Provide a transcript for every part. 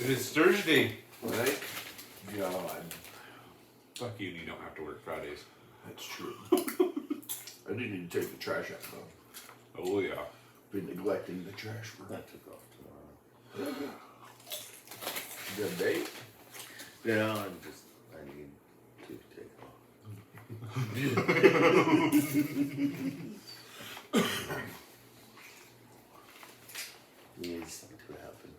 It is Thursday. Thank God. Fuck you, and you don't have to work Fridays. That's true. I do need to take the trash out though. Oh yeah. Been neglecting the trash for I took off tomorrow. good date. Yeah, I need to take off. Needs something to happen.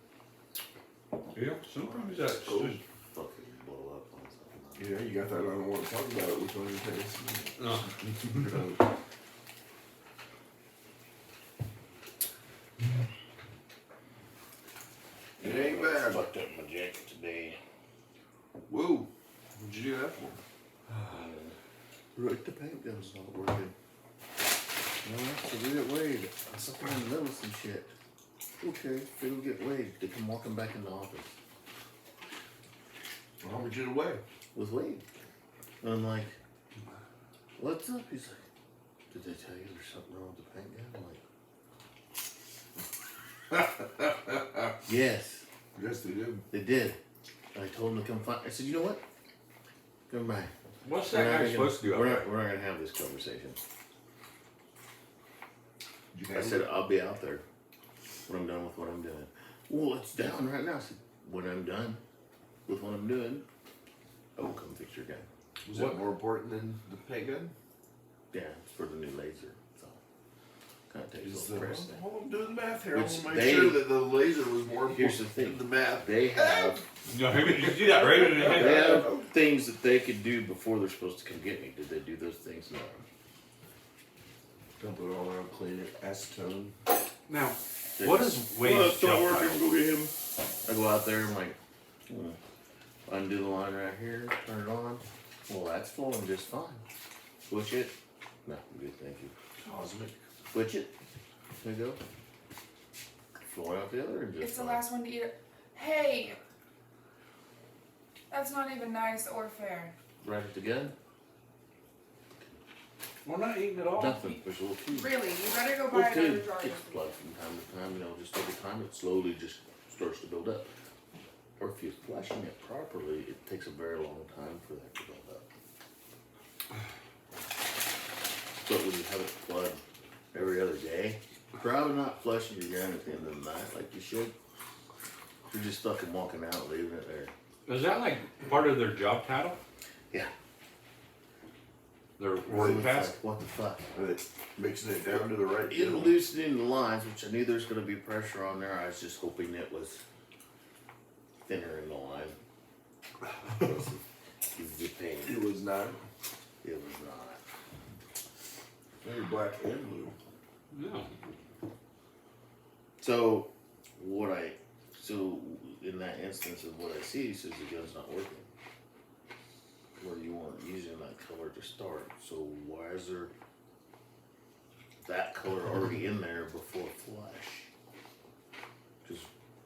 Yeah, sometimes that's Oh. just. Fucking blow up on something. Yeah, you got that. I don't want to talk about it. Which one you take? No. It ain't bad. Fucked up my jacket today. Whoa. What'd you do that for? Right, the paint gun's not working. No, so we get Wade. I'm sucking in the middle of some shit. Okay, it'll get Wade. They come walking back in the office How much it away? with Wade. And I'm like, what's up? He's like, did they tell you there's something wrong with the paint gun? I'm like, yes, Yes, they did. they did. And I told them to come find. I said, you know what? Come by. What's We're that not guy gonna- supposed to do out we're there? not gonna have this conversation. Did you I handle said, it? I'll be out there when I'm done with what I'm doing. Well, it's down right now. I said, when I'm done with what I'm doing, I will come fix your gun. Was that more important than the paint gun? Yeah, it's for the new laser. So, kind of takes Is a the, little precedent. hold on, doing the math here. I Which want to make they- sure that the laser was more Here's important the thing. than the math. They have No, maybe you do that right in the they head. have things that they could do before they're supposed to come get me. Did they do those things? No. Dump it all out, clean it, acetone. Now, They what just- is Wade's job title? Go get him. I go out there. I'm like, undo the line right here. Turn it on. Well, that's flowing just fine. Switch it. No, I'm good. Thank you. Cosmic. Switch it. There you go. Flow out the other and just It's the fine. last one to eat it. Hey! That's not even nice or fair. Right at the gun. We're not eating it all. Nothing. There's a little tube. Really, you better go buy Little another tube jar. gets plugged from time to time. You know, just over time it slowly just starts to build up. Or if you're flushing it properly, it takes a very long time for that to build up. But when you have it plugged every other day, you're probably not flushing your gun at the end of the night like you should. You're just fucking walking out, leaving it there. Is that like part of their job title? Yeah. Their So work it's task? like, what the fuck? But mixing it down to the right. It loosening the lines, which I knew there's going to be pressure on there. I was just hoping it was thinner in the line. The pain. It was not. It was not. Maybe black and blue. No. So in that instance of what I see, he says the gun's not working. Well, you weren't using that color to start, so why is there that color already in there before flush? Because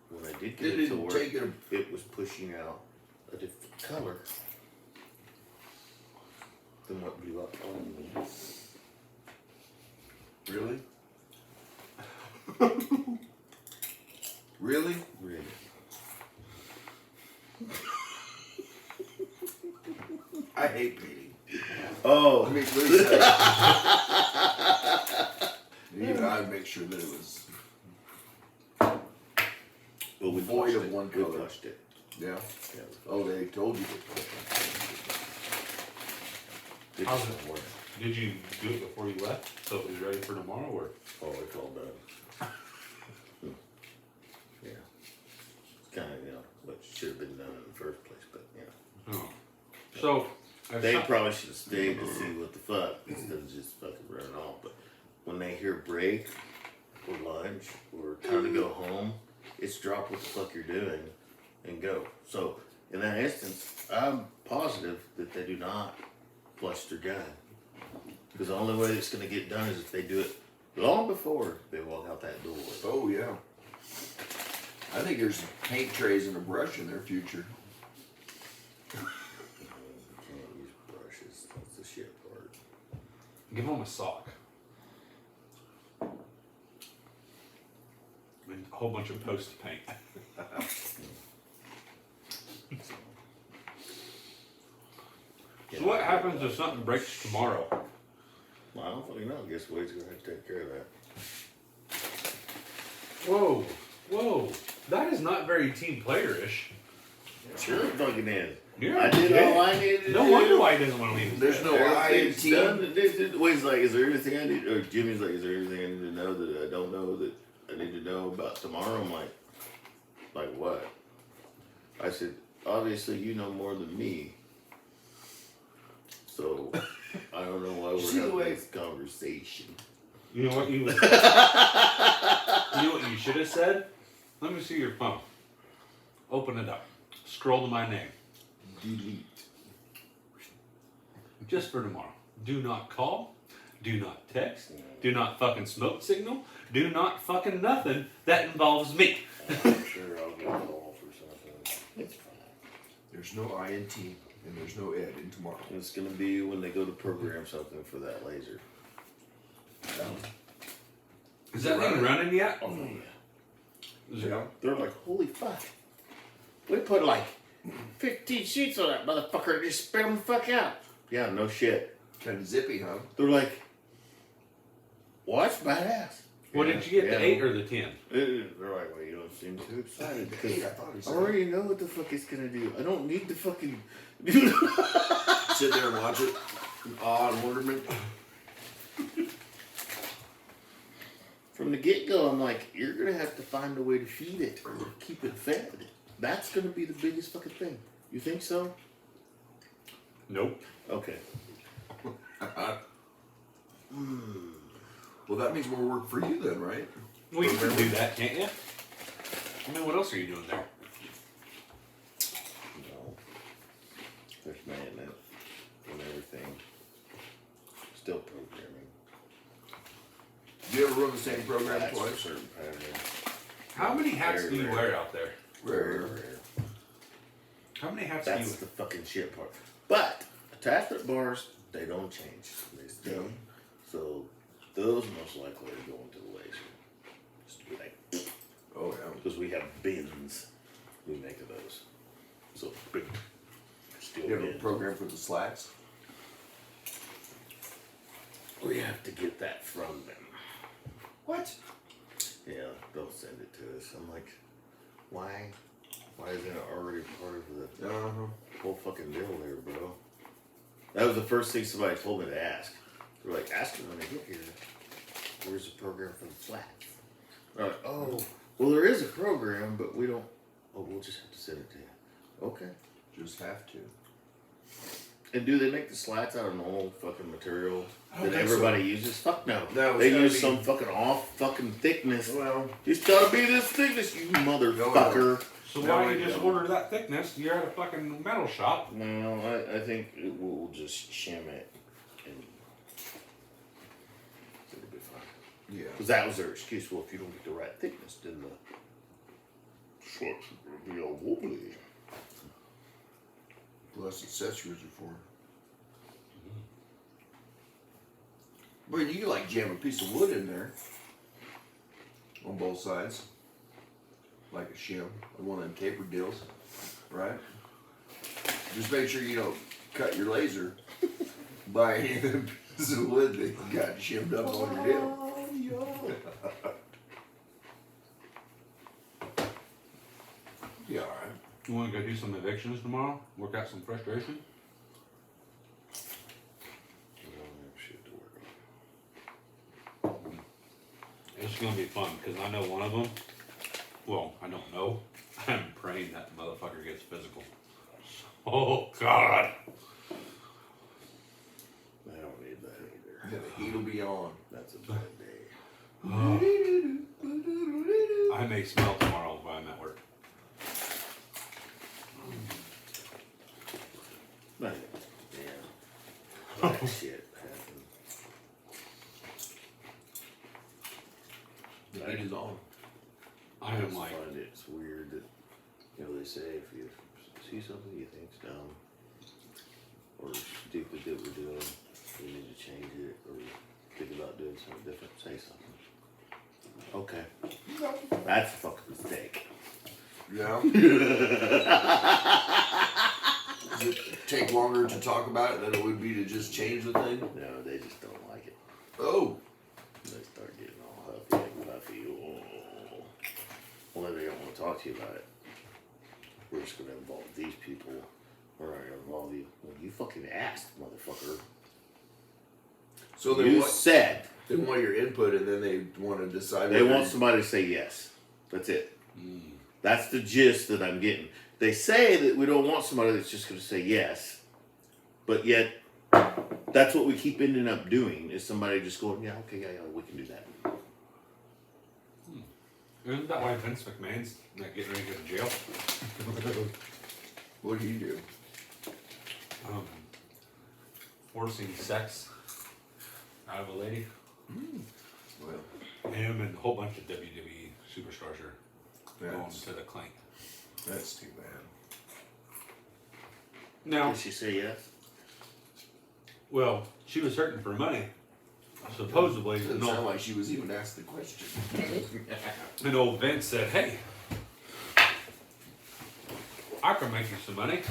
when I did get It it to didn't work, take it. it was pushing out a different color than what blew up on me. Really? Really? Really. I hate painting. Oh, Let me lose that. Even I'd make sure that it was. well, we Void flushed of it. one We color. flushed it. Yeah. Yeah, Oh, they told you. it How's just worked. Did you do it before you left so it was ready for tomorrow or? Oh, it's all done. Yeah. It's kind of, what should have been done in the first place, but, Oh. So, They probably should have stayed to see what the fuck instead of just fucking running off. But when they hear break or lunch or time to go home, it's drop what the fuck you're doing and go. So, in that instance, I'm positive that they do not flush their gun. Because the only way it's going to get done is if they do it long before they walk out that door. Oh yeah. I think there's paint trays and a brush in their future. You can't use brushes. That's the shit part. give them a sock. And a whole bunch of post paint. So what happens if something breaks tomorrow? Well, I don't fucking know. I guess Wade's gonna have to take care of that. Whoa, whoa. That is not very team player-ish. Sure, it fucking is. You're I a did dick. all I needed to No do. wonder why he doesn't want to leave. There's no I in It's team. done. Wade's like, is there anything I need? Or Jimmy's like, is there anything I need to know that I don't know that I need to know about tomorrow? I'm like what? I said, obviously you know more than me. So I don't know why See we're the having way- this conversation. You know what you? You know what you should have said? Let me see your phone. Open it up. Scroll to my name. Delete. Just for tomorrow. Do not call. Do not text. Do not fucking smoke signal. Do not fucking nothing that involves me. I'm sure I'll get a call for something. It's fine. There's no I in team, and there's no Ed in tomorrow. It's gonna be when they go to program something for that laser. Is that thing running yet? Oh yeah. Is it- Yeah. They're like, holy fuck. We put like 15 sheets on that motherfucker and just spit them the fuck out. Yeah, no shit. Kind of zippy, huh? They're like, well, that's badass. Well, did you get Yeah. the 8 or the 10? They're like, well, you don't seem too excited because Hey, I thought he I said already know what the fuck it's gonna do. I don't need to fucking sit there and watch it in awe and wonderment. From the get-go, I'm like, you're gonna have to find a way to feed it or keep it fed. That's gonna be the biggest fucking thing. You think so? Nope. Okay. Well, that means more work for you then, right? Well, you can do that, can't you? I mean, what else are you doing there? No. There's maintenance and everything. Still programming. Do you ever run the same program That's for twice? certain patterns. How many hats Very do you rare. wear out there? Very Rare. rare. How many hats do That's you the fucking shit part. But attachment bars, they don't change. They stay. Yeah. So those most likely are going to the laser. Just to be like, Oh yeah. because we have bins we make of those. So big steel You have a bins. program for the slats? We have to get that from them. What? Yeah, they'll send it to us. I'm like, why? Why isn't it already part of the whole fucking deal there, bro? That was the first thing somebody told me to ask. They're like, ask them when they get here, where's the program for the flats? They're like, oh, well, there is a program, but we don't. Oh, we'll just have to send it to you. Okay. Just have to. And do they make the slats out of normal fucking material I don't that think so. everybody uses? Fuck no. No, it's They gotta use be- some fucking off fucking thickness. Well, It's gotta be this thickness, you motherfucker. So No, why I don't you just don't. order that thickness? You're at a fucking metal shop. No, I think we'll just shim it and it'll be fine. yeah. Because that was their excuse. Well, if you don't get the right thickness, then the shorts are gonna be all wobbly. Plus accessories are for. But you can like jam a piece of wood in there on both sides, like a shim, or one of them tapered deals, right? Just make sure you don't cut your laser by any of them pieces of wood that you got shimmed up on your deal. Be all right. You want to go do some evictions tomorrow? Work out some frustration? I don't have shit to work on. It's gonna be fun because I know one of them. Well, I don't know. I'm praying that motherfucker gets physical. Oh God! I don't need that either. Yeah, the heat will be on. That's a bad day. I may smell tomorrow while I'm at work. But, yeah. That shit happened. The heat is on. I am just like, find it's weird that, you know, they say if you see something you think's dumb or stupid that we're doing, we need to change it or think about doing something different, say something. Okay. That's a fucking mistake. Yeah. take longer to talk about it than it would be to just change the thing? No, they just don't like it. Oh, They start getting all huffy and puffy. Oh. Well, they don't want to talk to you about it. We're just going to involve these people. We're not going to involve you. Well, you fucking asked, motherfucker. so they You want said your input, and then they want to decide. they whether- want somebody to say yes. That's it. That's the gist that I'm getting. They say that we don't want somebody that's just going to say yes, but yet that's what we keep ending up doing is somebody just going, yeah, okay, yeah, we can do that. Isn't that why Vince McMahon's not getting ready to go to jail? What do you do? Forcing sex out of a lady. Well, Him and a whole bunch of WWE superstars are going that's, to the clink. that's too bad. Now, Did she say yes? well, she was hurting for money. Supposedly, Doesn't no, sound like she was even asked the question. and old Vince said, "Hey, I can make you some money."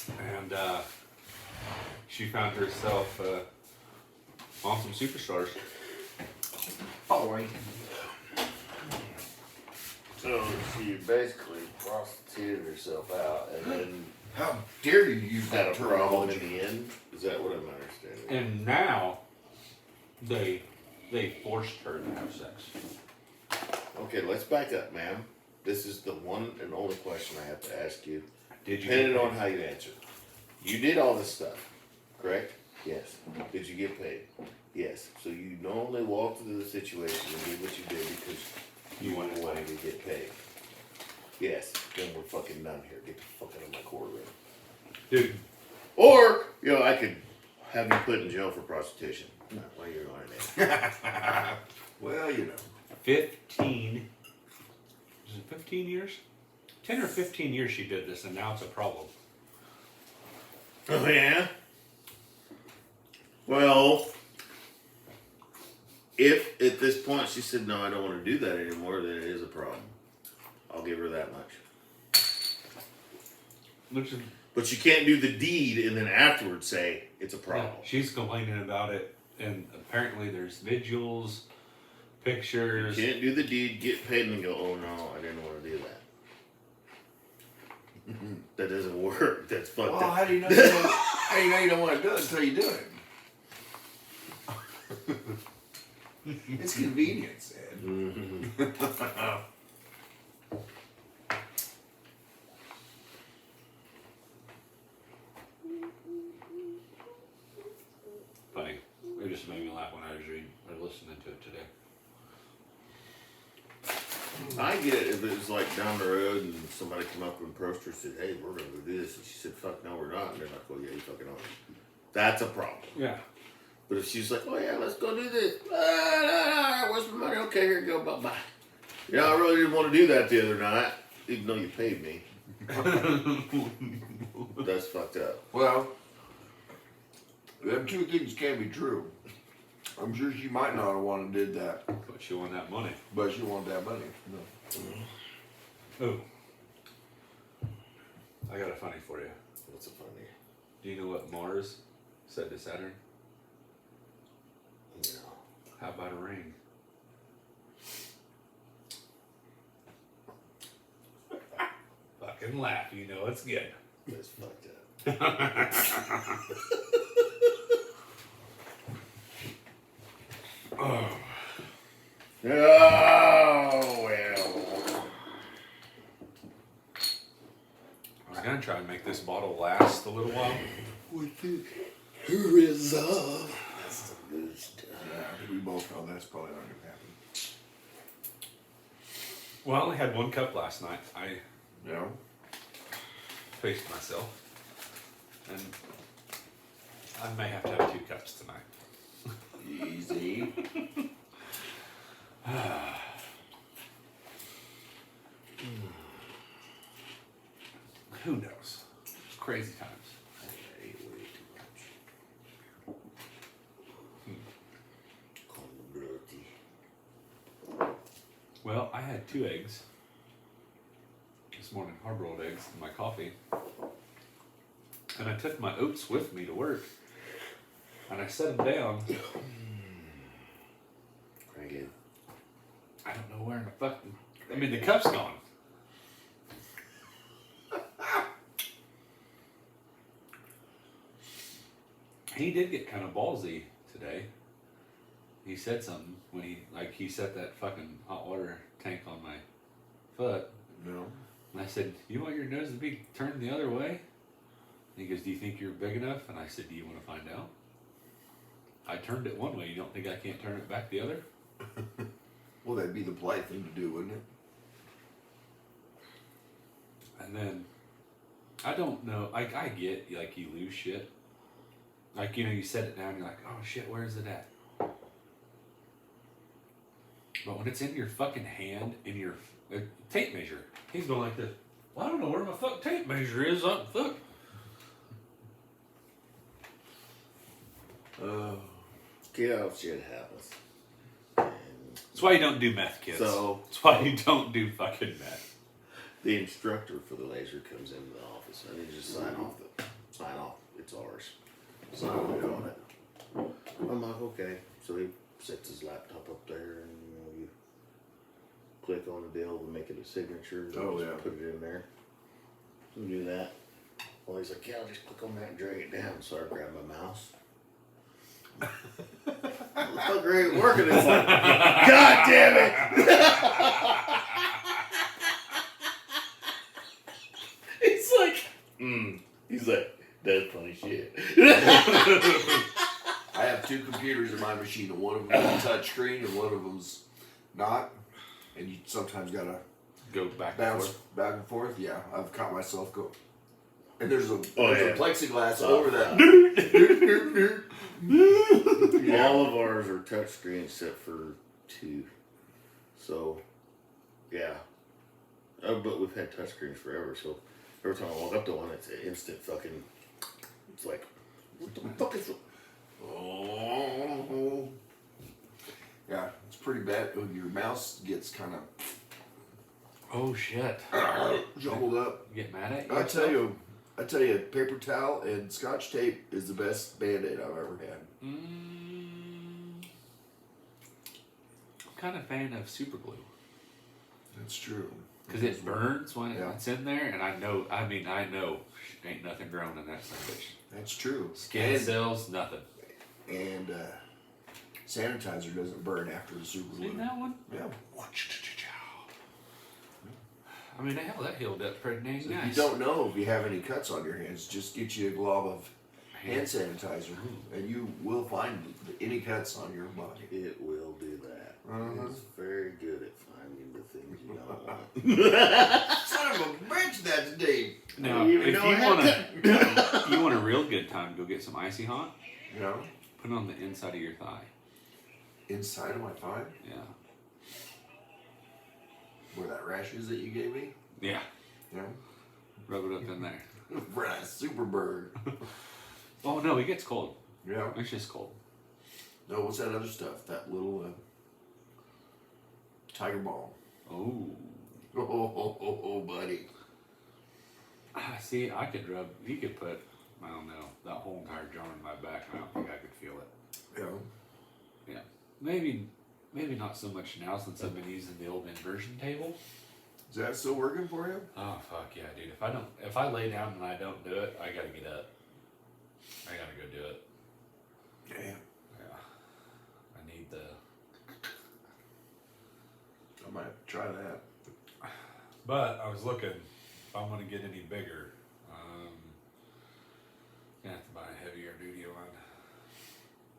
And she found herself on some superstars. Oh, right. So she basically prostituted herself out and then How dare you use had that a problem in terminology? the end? Is that what I'm understanding? And now they forced her to have sex. Okay, let's back up, ma'am. This is the one and only question I have to ask you. Did you? Depending get on paid? how you answer. You did all this stuff, correct? Yes. Did you get paid? Yes. So you normally walked into the situation and did what you did because you wanted to get paid. Yes. Then we're fucking done here. Get the fuck out of my courtroom. Dude, Or, I could have you put in jail for prostitution. Not while you're on it. Well, 15. Is it 15 years? 10 or 15 years she did this, and now it's a problem. Oh, yeah? Well, if at this point she said, no, I don't want to do that anymore, then it is a problem. I'll give her that much. Which is, But you can't do the deed and then afterwards say it's a problem. she's complaining about it, and apparently there's vigils, You pictures. can't do the deed, get paid, and then go, oh no, I didn't want to do that. That doesn't work. That's fucked well, up. how do you know you don't want to do it until you do it? It's convenience, Ed. Mhm. Funny. It just made me laugh when I was reading or listening to it today. I get it if it was like down the road and somebody come up and approached her and said, hey, we're going to go do this. And she said, fuck no, we're not. And they're like, oh, yeah, you fucking are. That's a problem. Yeah. But if she's like, oh, yeah, let's go do this. Where's my money? Okay, here you go. Bye-bye. Yeah, I really didn't want to do that the other night, even though you paid me. That's fucked up. Well, them two things can be true. I'm sure she might not have wanted to did that, But she won that money. but she wanted that money. Oh. I got a funny for you. What's a funny? Do you know what Mars said to Saturn? No. How about a ring? Fucking laugh, you know it's good. That's fucked up. Oh. Oh, well. I was gonna try and make this bottle last a little while. With the resolve. That's the good stuff. Yeah, we both know that's probably not gonna happen. Well, I only had one cup last night. I You know? paced myself. And I may have to have 2 cups tonight. Easy. Who knows? It's crazy times. I ate way too much. Call me dirty. Well, I had 2 eggs this morning, hard-boiled eggs in my coffee. And I took my oats with me to work. And I set them down. Very good. I don't know where in the fuck. I mean, the cup's gone. He did get kind of ballsy today. He said something when he set that fucking hot water tank on my foot. No. And I said, "You want your nose to be turned the other way?" And he goes, "Do you think you're big enough?" And I said, "Do you want to find out?" I turned it one way. You don't think I can't turn it back the other? Well, that'd be the polite thing to do, wouldn't it? And then, I don't know. I get, like, you lose shit. Like, you set it down, you're like, "Oh shit, where is it at?" But when it's in your fucking hand, in your tape measure, he's going like this. "Well, I don't know where my fuck tape measure is. Fuck." Yeah, shit happens. And That's why you don't do meth, kids. So- That's why you don't do fucking meth. the instructor for the laser comes into the office and he just sign off. It's ours. Sign off on it. I'm like, okay. So he sets his laptop up there and you click on the deal to make it a signature. Oh, Just yeah. Put it in there. So we do that. Well, he's like, yeah, I'll just click on that and drag it down. So I grab my mouse. The fucker ain't working. It's like, God damn it! He's like, that's funny shit. I have 2 computers in my machine, and one of them is a touch screen and one of them's not. And you sometimes gotta Go back and bounce forth. back and forth. Yeah, I've caught myself go. And there's a yeah. plexiglass Oh. over that. All of ours are touchscreen except for 2. So, yeah. But we've had touchscreens forever, so every time I walk up to one, it's an instant fucking. It's like, what the fuck is. Oh. Yeah, it's pretty bad when your mouse gets kind of Oh shit. jumbled up. You get mad at you? I tell you, paper towel and Scotch tape is the best Band-Aid I've ever had. I'm kind of a fan of super glue. That's true. Because it burns when Yeah. it's in there, and I know ain't nothing growing in that bitch. That's true. Skin cells, nothing. And sanitizer doesn't burn after the super glue. Seen that one? Yeah. I mean, hell, that healed up pretty dang So nice. if you don't know if you have any cuts on your hands, just get you a glob of hand sanitizer, and you will find any cuts on your body. It will do that. Uh-huh. It's very good at finding the things you don't want. Son of a bitch, that's Dave. Now, You if even you know want you want a real good time, go get some icy hot. You know, Put it on the inside of your thigh. inside of my thigh, Yeah. where that rash is that you gave me. Yeah. You know, Rub it up in there. for that super bird. Oh no, it gets cold. Yeah. It's just cold. No, what's that other stuff? That little tiger balm. Oh. Oh, buddy. See, I could rub. You could put. I don't know that whole entire jar in my back. I don't think I could feel it. Yeah. Yeah. Maybe not so much now since I've been using the old inversion table. Is that still working for you? Oh fuck yeah, dude! If I lay down and I don't do it, I gotta get up. I gotta go do it. Yeah. Yeah. I need the. I might have to try that. But I was looking if I want to get any bigger, gonna have to buy a heavier duty one.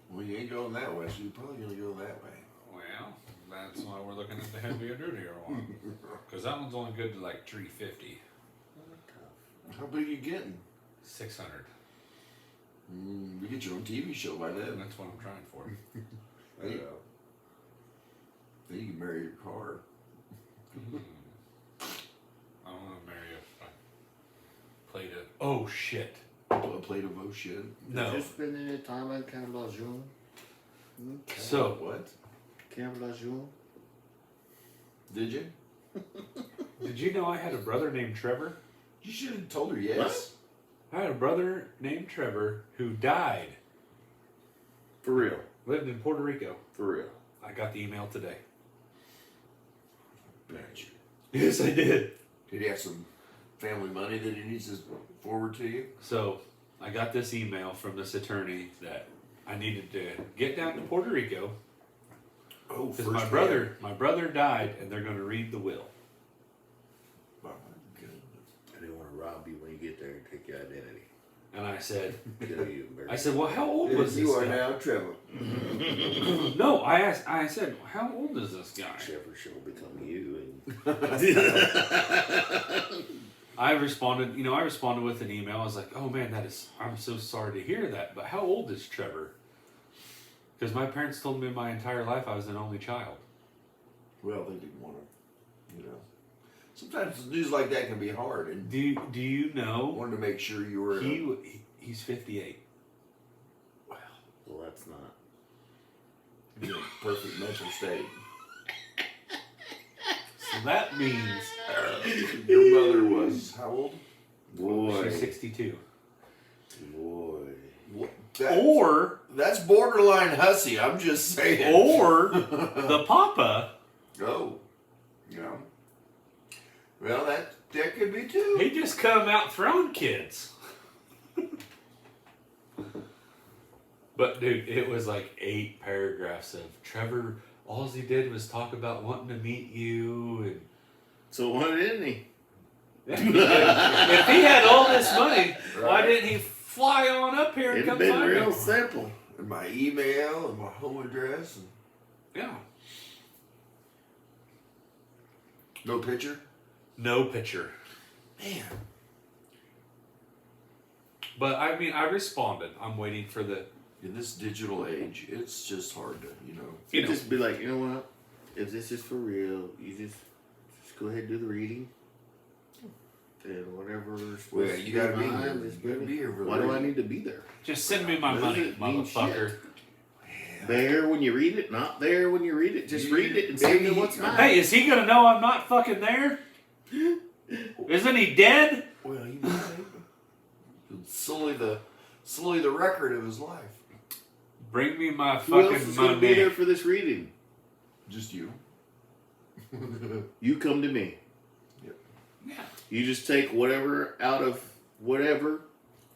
Well, you ain't going that way, so you're probably gonna go that way. Well, that's why we're looking at the heavier duty one, because that one's only good to like 350, How big are you getting? 600. You get your own TV show by And then. that's what I'm trying for. Hey, then you can marry your car. I want to marry a plate of. Oh shit! A plate of oh shit. No. Did you spend any time at Camp La June? So What? Camp La June? Did you? Did you know I had a brother named Trevor? You should have told her yes. I had a brother named Trevor who died. For real. Lived in Puerto Rico. For real. I got the email today. Bet you. Yes, I did. Did he have some family money that he needs to forward to you? So I got this email from this attorney that I needed to get down to Puerto Rico Oh, because first my brother died, and they're going to read the will. Oh, my goodness. I didn't want to rob you when you get there and take your identity. And I said, Kill you and bury I said, well, how old was this You are guy? now Trevor. No, I said, how old is this guy? Trevor shall become you. I responded with an email. I was like, oh man, I'm so sorry to hear that. But how old is Trevor? Because my parents told me my entire life I was an only child. Well, they didn't want to, Sometimes news like that can be hard, and Do you know wanted to make sure you were. he's 58. Well, that's not. In a perfect mental state. So that means Your mother was how old? Boy. she's 62. Boy. What? That's borderline hussy. I'm just saying. or the papa, Oh, yeah. Well, that could be too. he just come out throwing kids. But dude, it was like 8 paragraphs of Trevor. All he did was talk about wanting to meet you, and So why didn't he? if he had all this money, why Right. didn't he fly on up here and It'd come have been find real me? simple. And my email and my home address and Yeah, no picture. no picture. Man, But I mean, I responded. I'm waiting for the. in this digital age, it's just hard to, You know, Just be like, you know what? If this is for real, you just go ahead and do the reading. And whatever. Well, you gotta be here. Just You gotta be here for the Why do I reading. need to be there? just send me my Does money, it mean motherfucker. There when you read it, not there when you read it. Just read it and send me Maybe- what's mine. Hey, is he gonna know I'm not fucking there? Isn't he dead? Well, sully the record of his life. Bring me my Who else fucking is going to be there money. for this reading? Just you. You come to me. Yeah. You just take whatever out of whatever,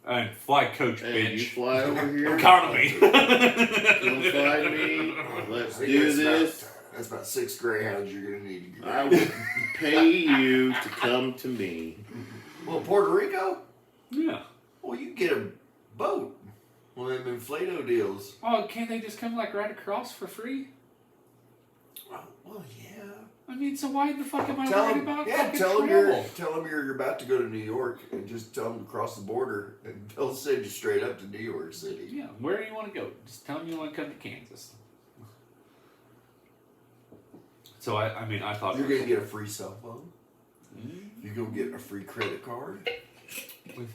And fly coach, and you bitch. fly over here. Economy. Come find me. Let's I think do this. That's about 6 Greyhounds you're gonna need to get. I will pay you to come to me. Well, Puerto Rico? Yeah. Well, you can get a boat. One of them Inflato deals. Oh, can't they just come like right across for free? Well, yeah. I mean, so why the fuck am I Tell worried them, about yeah, fucking tell them travel? you're about to go to New York, and just tell them to cross the border, and they'll send you straight up to New York City. Yeah, where do you want to go? Just tell them you want to come to Kansas. So I mean, I thought You're gonna get a free cell phone. Mm, You're gonna get a free credit card. with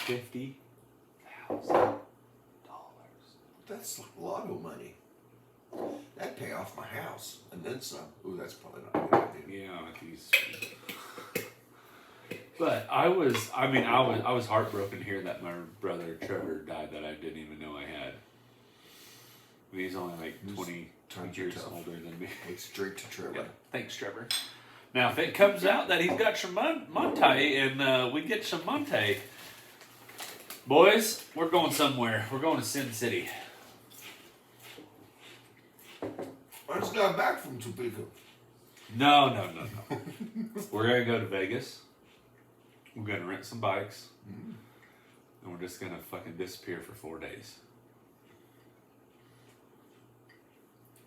$50,000. That's like lotto money. That'd pay off my house, and then some. Ooh, that's probably not a good idea. Yeah, he's. But I was heartbroken to hear that my brother Trevor died that I didn't even know I had. I mean, he's only like 20 Times are years tough. older than me. Thanks straight to Trevor. Yeah, thanks, Trevor. Now, if it comes out that he's got some Monte and we get some Monte, boys, we're going somewhere. We're going to Sin City. I just got back from Topeka. No. We're going to go to Vegas. We're going to rent some bikes. And we're just going to fucking disappear for 4 days.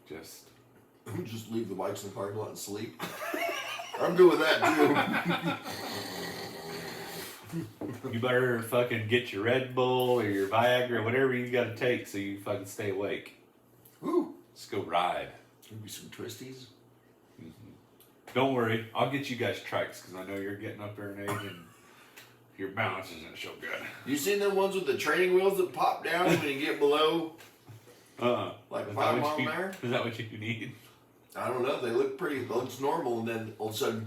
Just leave the bikes in the parking lot and sleep. I'm doing that too. You better fucking get your Red Bull or your Viagra, whatever you got to take so you fucking stay awake. Woo! Let's go ride. Maybe some twisties. Don't worry, I'll get you guys trikes because I know you're getting up there in age and your balance isn't so good. You seen them ones with the training wheels that pop down when you get below like Is 5 that mile what an you- hour? Is that what you need? I don't know. They look pretty. It looks normal, and then all of a sudden,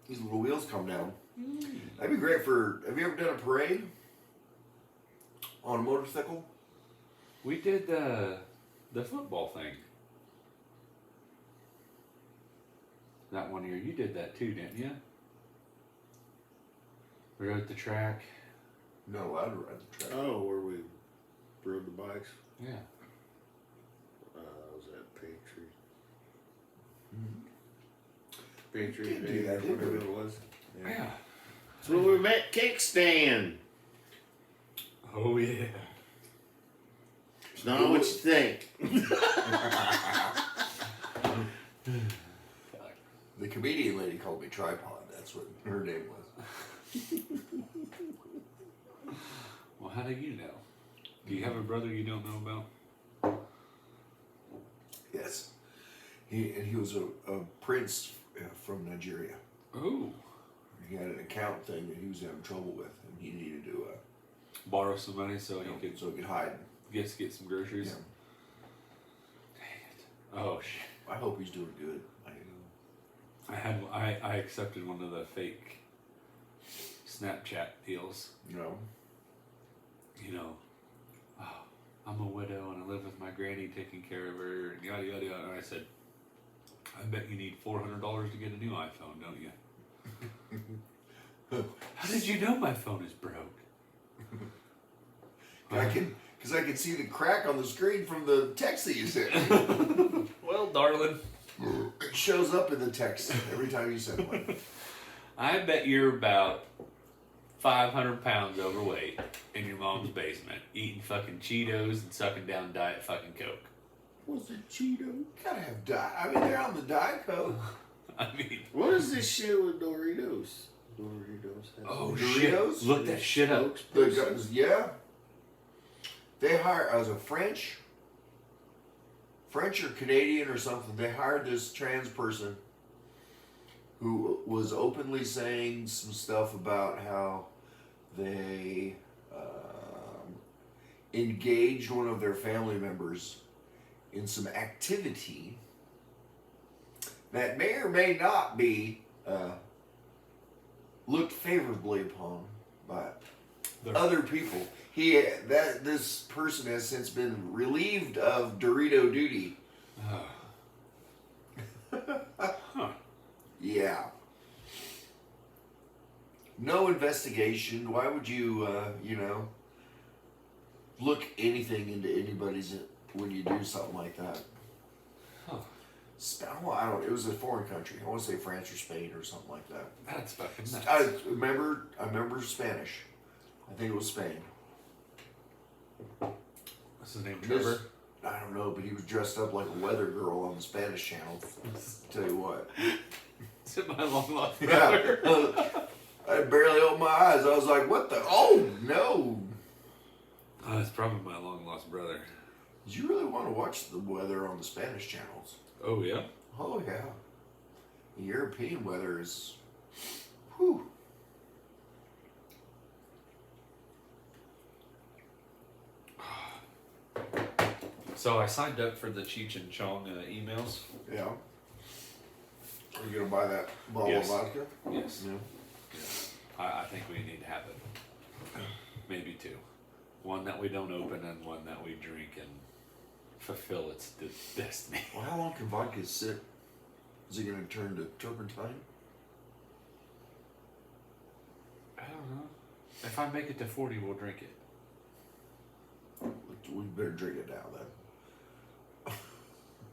these little wheels come down. That'd be great for. Have you ever done a parade on a motorcycle? We did the football thing. That one year, you did that too, didn't you? We rode the track. Not allowed to ride the track. Oh, where we rode the bikes. Yeah. Was that Patriot? Mhm. Patriot Didn't do Day, that, did whatever we? it was. Yeah. That's where we met Kickstand. Oh yeah. It's not what you think. The comedian lady called me Tripod. That's what her name was. Well, how do you know? Do you have a brother you don't know about? Yes. He was a prince from Nigeria. Oh. He had an account thing that he was having trouble with, and he needed to Borrow some money so he could so he could hide. get some groceries. Yeah. Dang it. Oh shit. I hope he's doing good. I accepted one of the fake Snapchat deals. You know. You know, oh, I'm a widow and I live with my granny taking care of her and yada yada yada. And I said, I bet you need $400 to get a new iPhone, don't you? How did you know my phone is broke? Because I can see the crack on the screen from the text that you sent. Well, darling, It shows up in the text every time you send one. I bet you're about 500 pounds overweight in your mom's basement, eating fucking Cheetos and sucking down Diet fucking Coke. What's a Cheeto? Gotta have Diet. I mean, they're on the Diet Coke. I mean, What is this shit with Doritos? Doritos. has oh Doritos? shit! Look that shit up. The spokesperson? guys, yeah. They hired as a French or Canadian or something. They hired this trans person who was openly saying some stuff about how they engaged one of their family members in some activity that may or may not be looked favorably upon by other people. This person has since been relieved of Dorito duty. Huh. Yeah. No investigation. Why would you, look anything into anybody's when you do something like that? Huh. I don't. It was a foreign country. I want to say France or Spain or something like that. That's fucking nuts. I remember Spanish. I think it was Spain. What's his name? This- Trevor? I don't know, but he was dressed up like a weather girl on the Spanish channel. Tell you what. Is it my long lost Yeah. brother? I barely opened my eyes. I was like, what the? Oh, no. Oh, it's probably my long lost brother. Did you really want to watch the weather on the Spanish channels? Oh yeah. Oh, yeah. The European weather is. Whew. So I signed up for the Cheech and Chong emails. Yeah. Are you going to buy that bottle Yes. of vodka? Yes. Yeah. Yes. I think we need to have it. Maybe two. One that we don't open and one that we drink and fulfill its destiny. Well, how long can vodka sit? Is it going to turn to turpentine? I don't know. If I make it to 40, we'll drink it. We better drink it now then.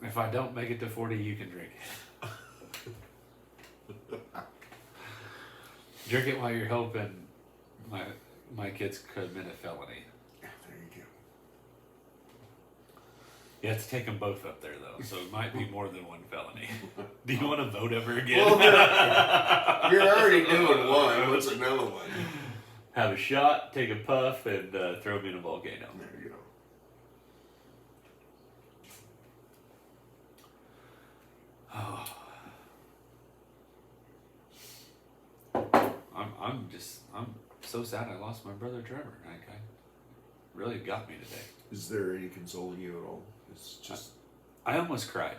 If I don't make it to 40, you can drink it. Drink it while you're helping my kids commit a felony. Yeah, there you go. You have to take them both up there though, so it might be more than one felony. Do you want to vote ever again? Well, you're already doing one. What's another one? Have a shot, take a puff, and throw me in a volcano. There you go. Oh. I'm so sad I lost my brother Trevor. I really got me today. Is there any consoling you at all? It's just. I almost cried.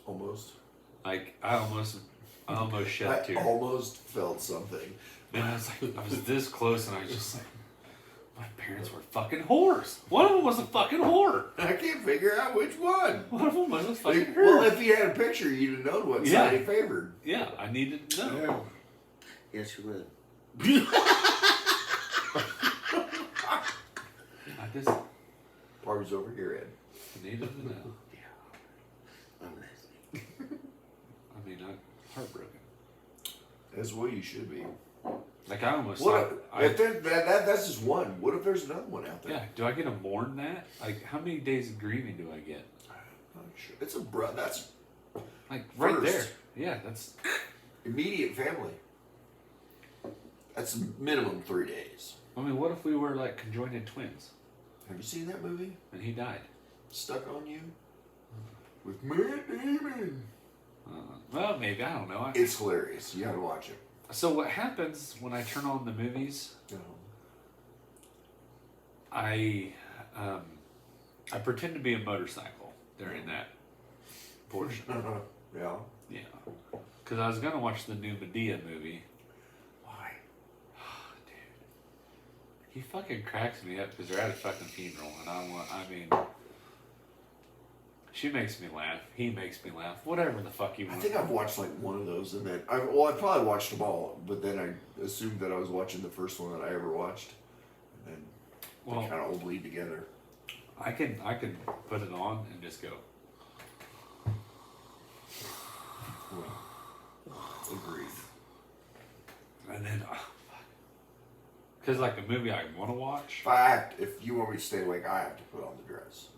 Almost. Like I almost shed a I tear. almost felt something. And I was like, I was this close, and I was just like, my parents were fucking whores. One of them was a fucking whore. I can't figure out which one. One of them was a fucking Well, whore. if you had a picture, you'd have known what Yeah. side he favored. Yeah, I needed to know. Yes, you would. I just Party's over here, Ed. needed to know. I'm listening. I mean, I'm heartbroken. As well you should be. Like I almost What thought, if that's just one? What if there's another one out there? yeah. Do I get to mourn that? Like, how many days of grieving do I get? I'm not sure. It's a that's Like right First. there. Yeah, that's immediate family. That's minimum 3 days. I mean, what if we were like conjoined twins Have you seen that movie? and he died? Stuck on You? With Matt Damon. Well, maybe, I don't know. It's hilarious. You gotta watch it. So what happens when I turn on the movies? I pretend to be a motorcycle during that portion. Yeah. Yeah, because I was gonna watch the new Medea movie. Why? Dude, he fucking cracks me up because they're at a fucking funeral, and I mean, she makes me laugh. He makes me laugh. Whatever the fuck you I want. think I've watched like one of those, and then I probably watched them all, but then I assumed that I was watching the first one that I ever watched, and then Well, they kind of all bleed together. I can put it on and just go. Agreed. And then, because like a movie I want to watch. If you want me to stay awake, I have to put on the dress.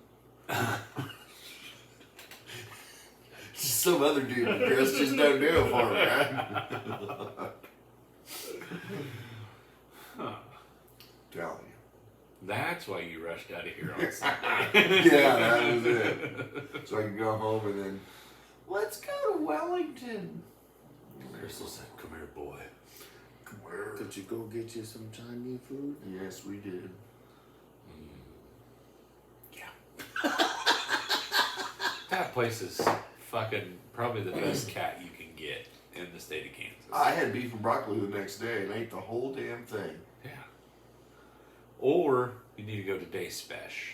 Some other dude in the dress just don't do it for me, man. Huh. Telling you. That's why you rushed out of here on Sunday. Yeah, that was it. So I can go home and then, let's go to Wellington. Crystal said, "Come here, boy." Come here. Could you go get you some Chinese food? Yes, we did. That place is fucking probably the best cat you can get in the state of Kansas. I had beef and broccoli the next day and ate the whole damn thing. Yeah. Or you need to go to Day Spesh,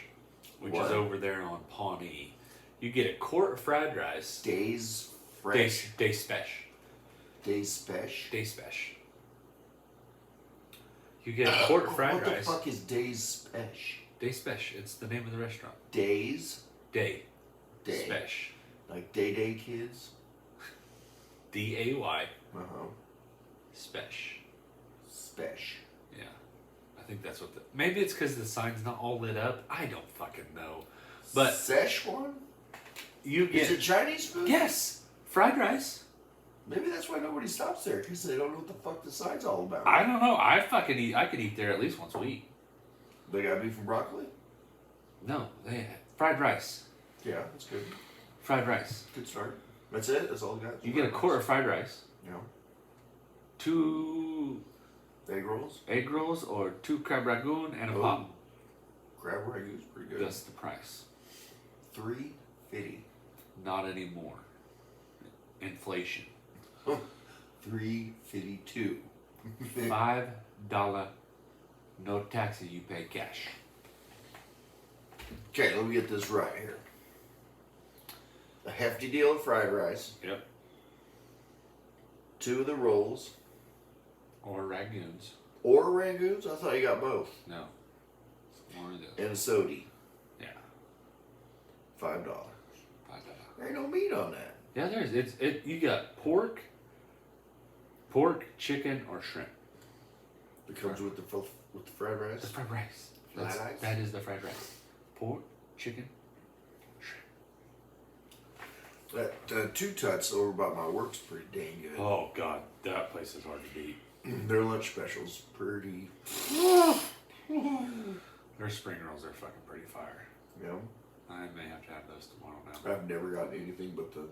which What? is over there on Pawnee. You get a quart of fried rice. Days Day fresh. Spesh. Days special. Day Spesh. You get a quart of fried What the rice. fuck is Days special? Day Spesh. It's the name of the restaurant. Days? Day Day. Spesh. Like Day kids? DAY Uh-huh. Spesh. Special. Yeah. I think that's what the. Maybe it's because the sign's not all lit up. I don't fucking know. But Szechuan? you Is it get. Chinese food? Yes! Fried rice. Maybe that's why nobody stops there, because they don't know what the fuck the sign's all about. I don't know. I fucking eat. I could eat there at least once a week. They got beef and broccoli? No, they fried rice. Yeah, that's good. Fried rice. Good start. That's it? That's all you got? You get a quart of fried rice, Yeah. 2 Egg rolls? egg rolls, or 2 crab ragoon and a Oh. pop. Crab ragou's pretty good. That's the price. $3.50. Not anymore. Inflation. $3.52. $5. No taxes. You pay cash. Okay, let me get this right here. A hefty deal of fried rice, Yep. 2 of the rolls, Or ragoons. or rangoons. I thought you got both. No. More of those. And a soda. Yeah. $5. $5. There ain't no meat on that. Yeah, there is. You got pork, chicken, or shrimp. It comes with the fried The rice. fried rice. Fried rice? That is the fried rice. Pork, chicken, shrimp. That Two Tuts over by my work's pretty dang good. Oh god, that place is hard to beat. Their lunch specials pretty. Their spring rolls are fucking pretty fire. You know, I may have to have those tomorrow now. I've never gotten anything but the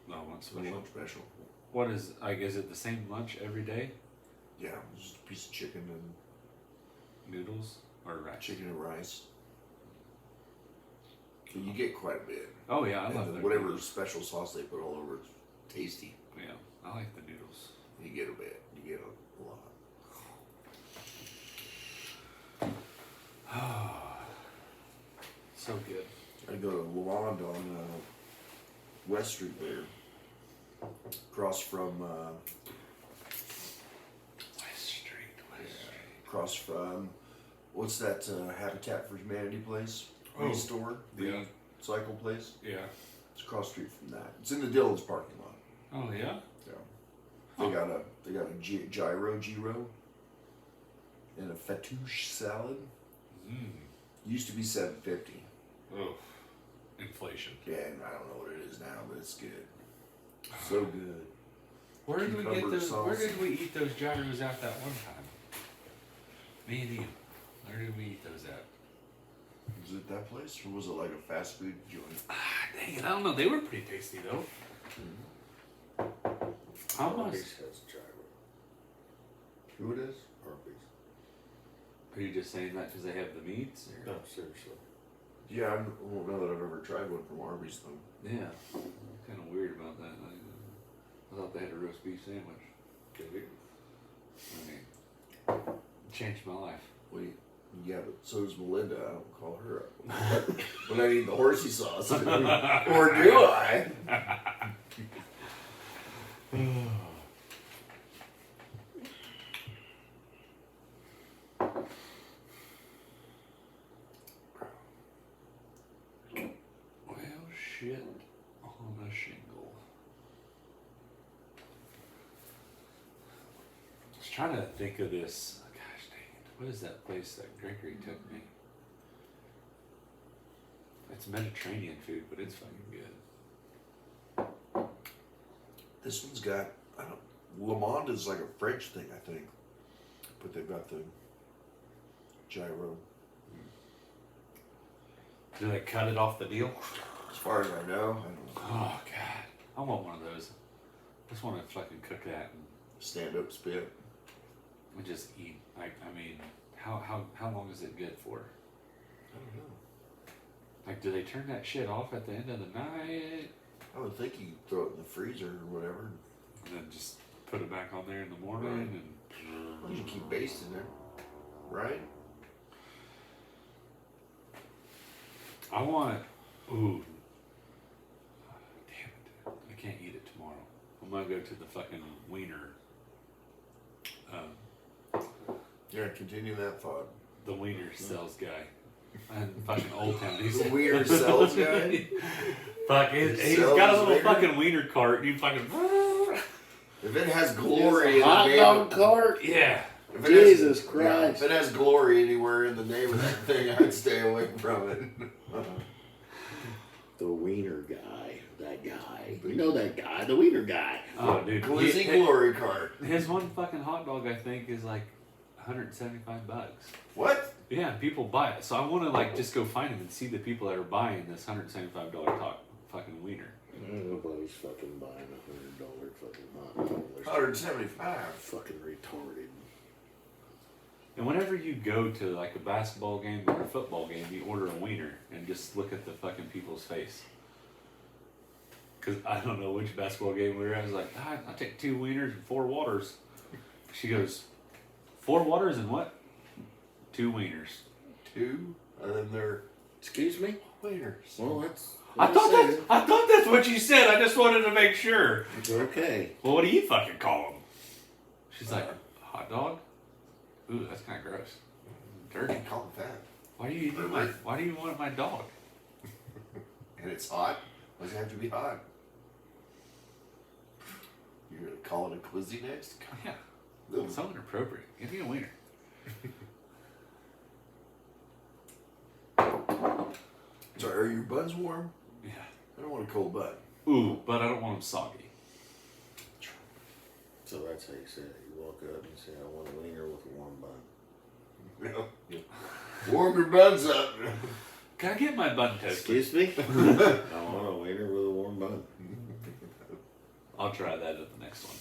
No, one special. lunch special. What is? Is it the same lunch every day? Yeah, just a piece of chicken and Noodles or rice? chicken and rice. So you get quite a bit. Oh yeah, I And love then their whatever noodles. special sauce they put all over it's tasty. Yeah, I like the noodles. You get a bit. You get a lot. So good. I go to Lalonde on West Street there. Across from West Street. across from what's that Habitat for Humanity place? Oh, Restore? The yeah. cycle place? Yeah. It's across the street from that. It's in the Dillon's parking lot. Oh yeah. They got a gyro and a fattoush salad. Used to be $7.50. Oh, inflation. Yeah, and I don't know what it is now, but it's good. So good. Where did we get Cucumber those? sauce. Where did we eat those gyros out that one time? Me and you. Where did we eat those at? Was it that place, or was it like a fast food joint? Ah, dang it! I don't know. They were pretty tasty though. Almost. Arby's has gyro. Who it is? Arby's. Are you just saying that because they have the meats? Or? No, seriously. Yeah, I don't know that I've ever tried one from Arby's though. Yeah. Kind of weird about that. I thought they had a roast beef sandwich. I mean, changed my life. Wait, yeah, but so does Melinda. I don't call her up when I need the horsey sauce, or do I? Well, shit on a shingle. I was trying to think of this. Gosh dang it. What is that place that Gregory took me? It's Mediterranean food, but it's fucking good. This one's got, I don't, Le Monde is like a French thing, I think. But they've got the gyro. Do they cut it off the deal? As far as I know, I don't know. Oh, God. I want one of those. I just want to fucking cook that Stand up spit. and just eat. Like, I mean, how long is it good for? I don't know. Like, do they turn that shit off at the end of the night? I would think you could throw it in the freezer or whatever. And then just put it back on there in the morning and... You should keep basting there, right? I want... Ooh. Damn it. I can't eat it tomorrow. I'm gonna go to the fucking wiener... Yeah, continue that thought. the wiener sales guy. And fucking Old Town. He's The wiener sales guy? Fuck, he's Sells got a little wiener? fucking wiener cart. And you fucking... If it has glory in the Hot name dog of, cart? Yeah. if it has- Jesus yeah, Christ. if it has glory anywhere in the name of that thing, I'd stay away from it. The wiener guy. That guy. You know that guy, the wiener guy. Oh, dude. Glizzy glory cart. His one fucking hot dog, I think, is like $175. What? Yeah, and people buy it. So I want to like just go find him and see the people that are buying this $175 fucking wiener. Nobody's fucking buying $100 fucking hot dog. They're 175. fucking retarded. And whenever you go to like a basketball game or a football game, you order a wiener and just look at the fucking people's face. Cause I don't know which basketball game we were at. I was like, I take 2 wieners and 4 waters. She goes, 4 waters and what? 2 wieners. 2? And then they're Excuse me? waiters. Well, that's. I thought that's what you said. I just wanted to make sure. It's okay. Well, what do you fucking call them? She's like, hot dog? Ooh, that's kind of gross. Dirty. Call it that. Why do you want my dog? And it's hot? Why does it have to be hot? You're gonna call it a Quizzy next? Yeah, Ugh. so inappropriate. Give me a wiener. So are your buns warm? Yeah. I don't want a cold bun. Ooh, but I don't want them soggy. So that's how you say it. You walk up and you say, I want a wiener with a warm bun. Yeah. Warm your buns up. Can I get my bun toasted? Excuse me? I want a wiener with a warm bun. I'll try that at the next one.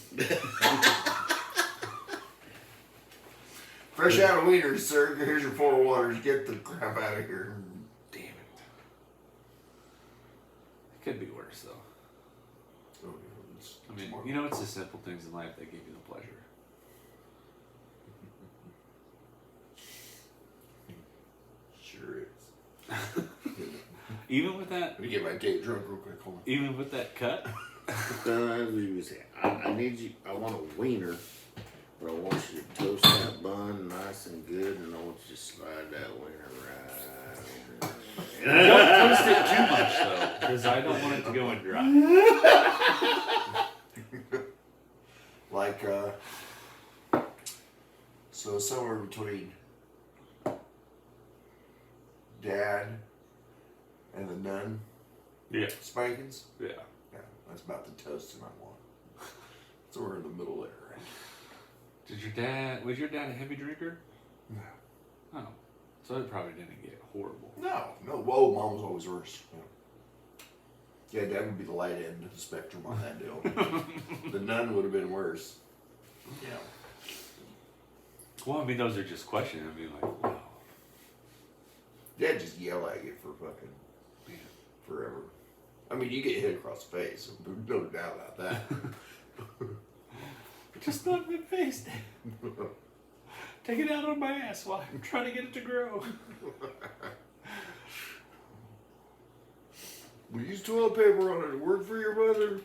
Fresh out of wieners, sir. Here's your 4 waters. Get the crap out of here. Damn it. Damn it. Fresh out of wieners, sir. Here's your 4 waters. Get the crap out of here. Damn it. Could be worse though. Oh, yeah, it's I mean, smart. you know, it's the simple things in life that give you the pleasure. Sure is. Even with that, Let me get my date drunk real quick. Hold on. even with that cut. I need you. I want a wiener, but I want you to toast that bun nice and good, and I want you to slide that wiener right. Don't toast it too much though, because I don't want it to go in dry. Like, so somewhere between Dad and the nun Yeah. spankings. Yeah. Yeah, that's about the toasting I want. Somewhere in the middle there, right? Was your dad a heavy drinker? No. Oh. So it probably didn't get horrible. No. Whoa, Mom was always worse. Yeah, Dad would be the light end of the spectrum on that deal. The nun would have been worse. Yeah. Well, I mean, those are just questions. I mean, like, wow. Dad just yell at you for fucking Yeah. forever. I mean, you get hit across the face. No doubt about that. Just not my face, Dad. Take it out on my ass while I'm trying to get it to grow. We use toilet paper on it to work for your mother.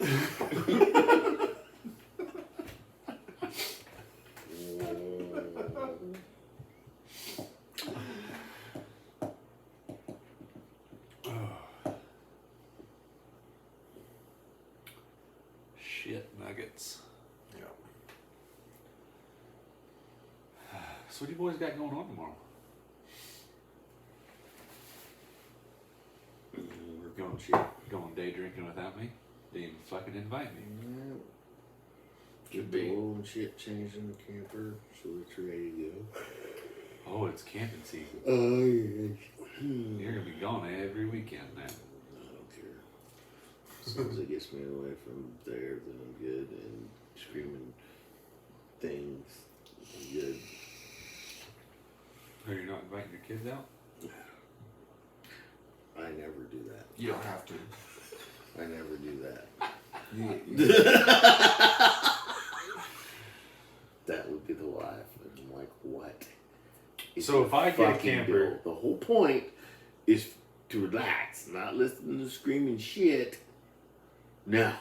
Shit nuggets. Yeah. So what do you boys got going on tomorrow? We're going shit. Going day drinking without me? Didn't even fucking invite me. Should Get be. the oil and shit changed in the camper, so it's ready to go. Oh, it's camping season. Oh, yes. You're gonna be gone every weekend now. I don't care. As long as it gets me away from there, then I'm good. And screaming things, I'm good. Or you're not inviting your kids out? I never do that. You don't have to. I never do that. That would be the life. And I'm like, what? So if I get a Fucking camper- deal. The whole point is to relax, not listen to screaming shit. No.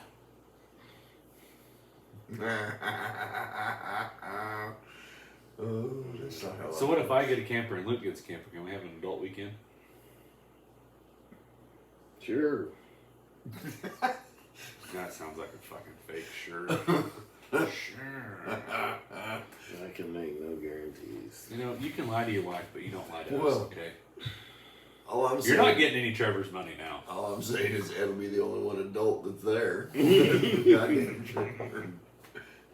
Oh, that's not how So what if I get a camper and Luke gets a camper? Can we have an adult weekend? Sure. That sounds like a fucking fake shirt. Sure. I can make no guarantees. You know, you can lie to your wife, but you don't lie to us, Well, okay? All I'm You're saying, not getting any Trevor's money now. all I'm saying is Ed'll be the only one adult that's there. Goddamn sure.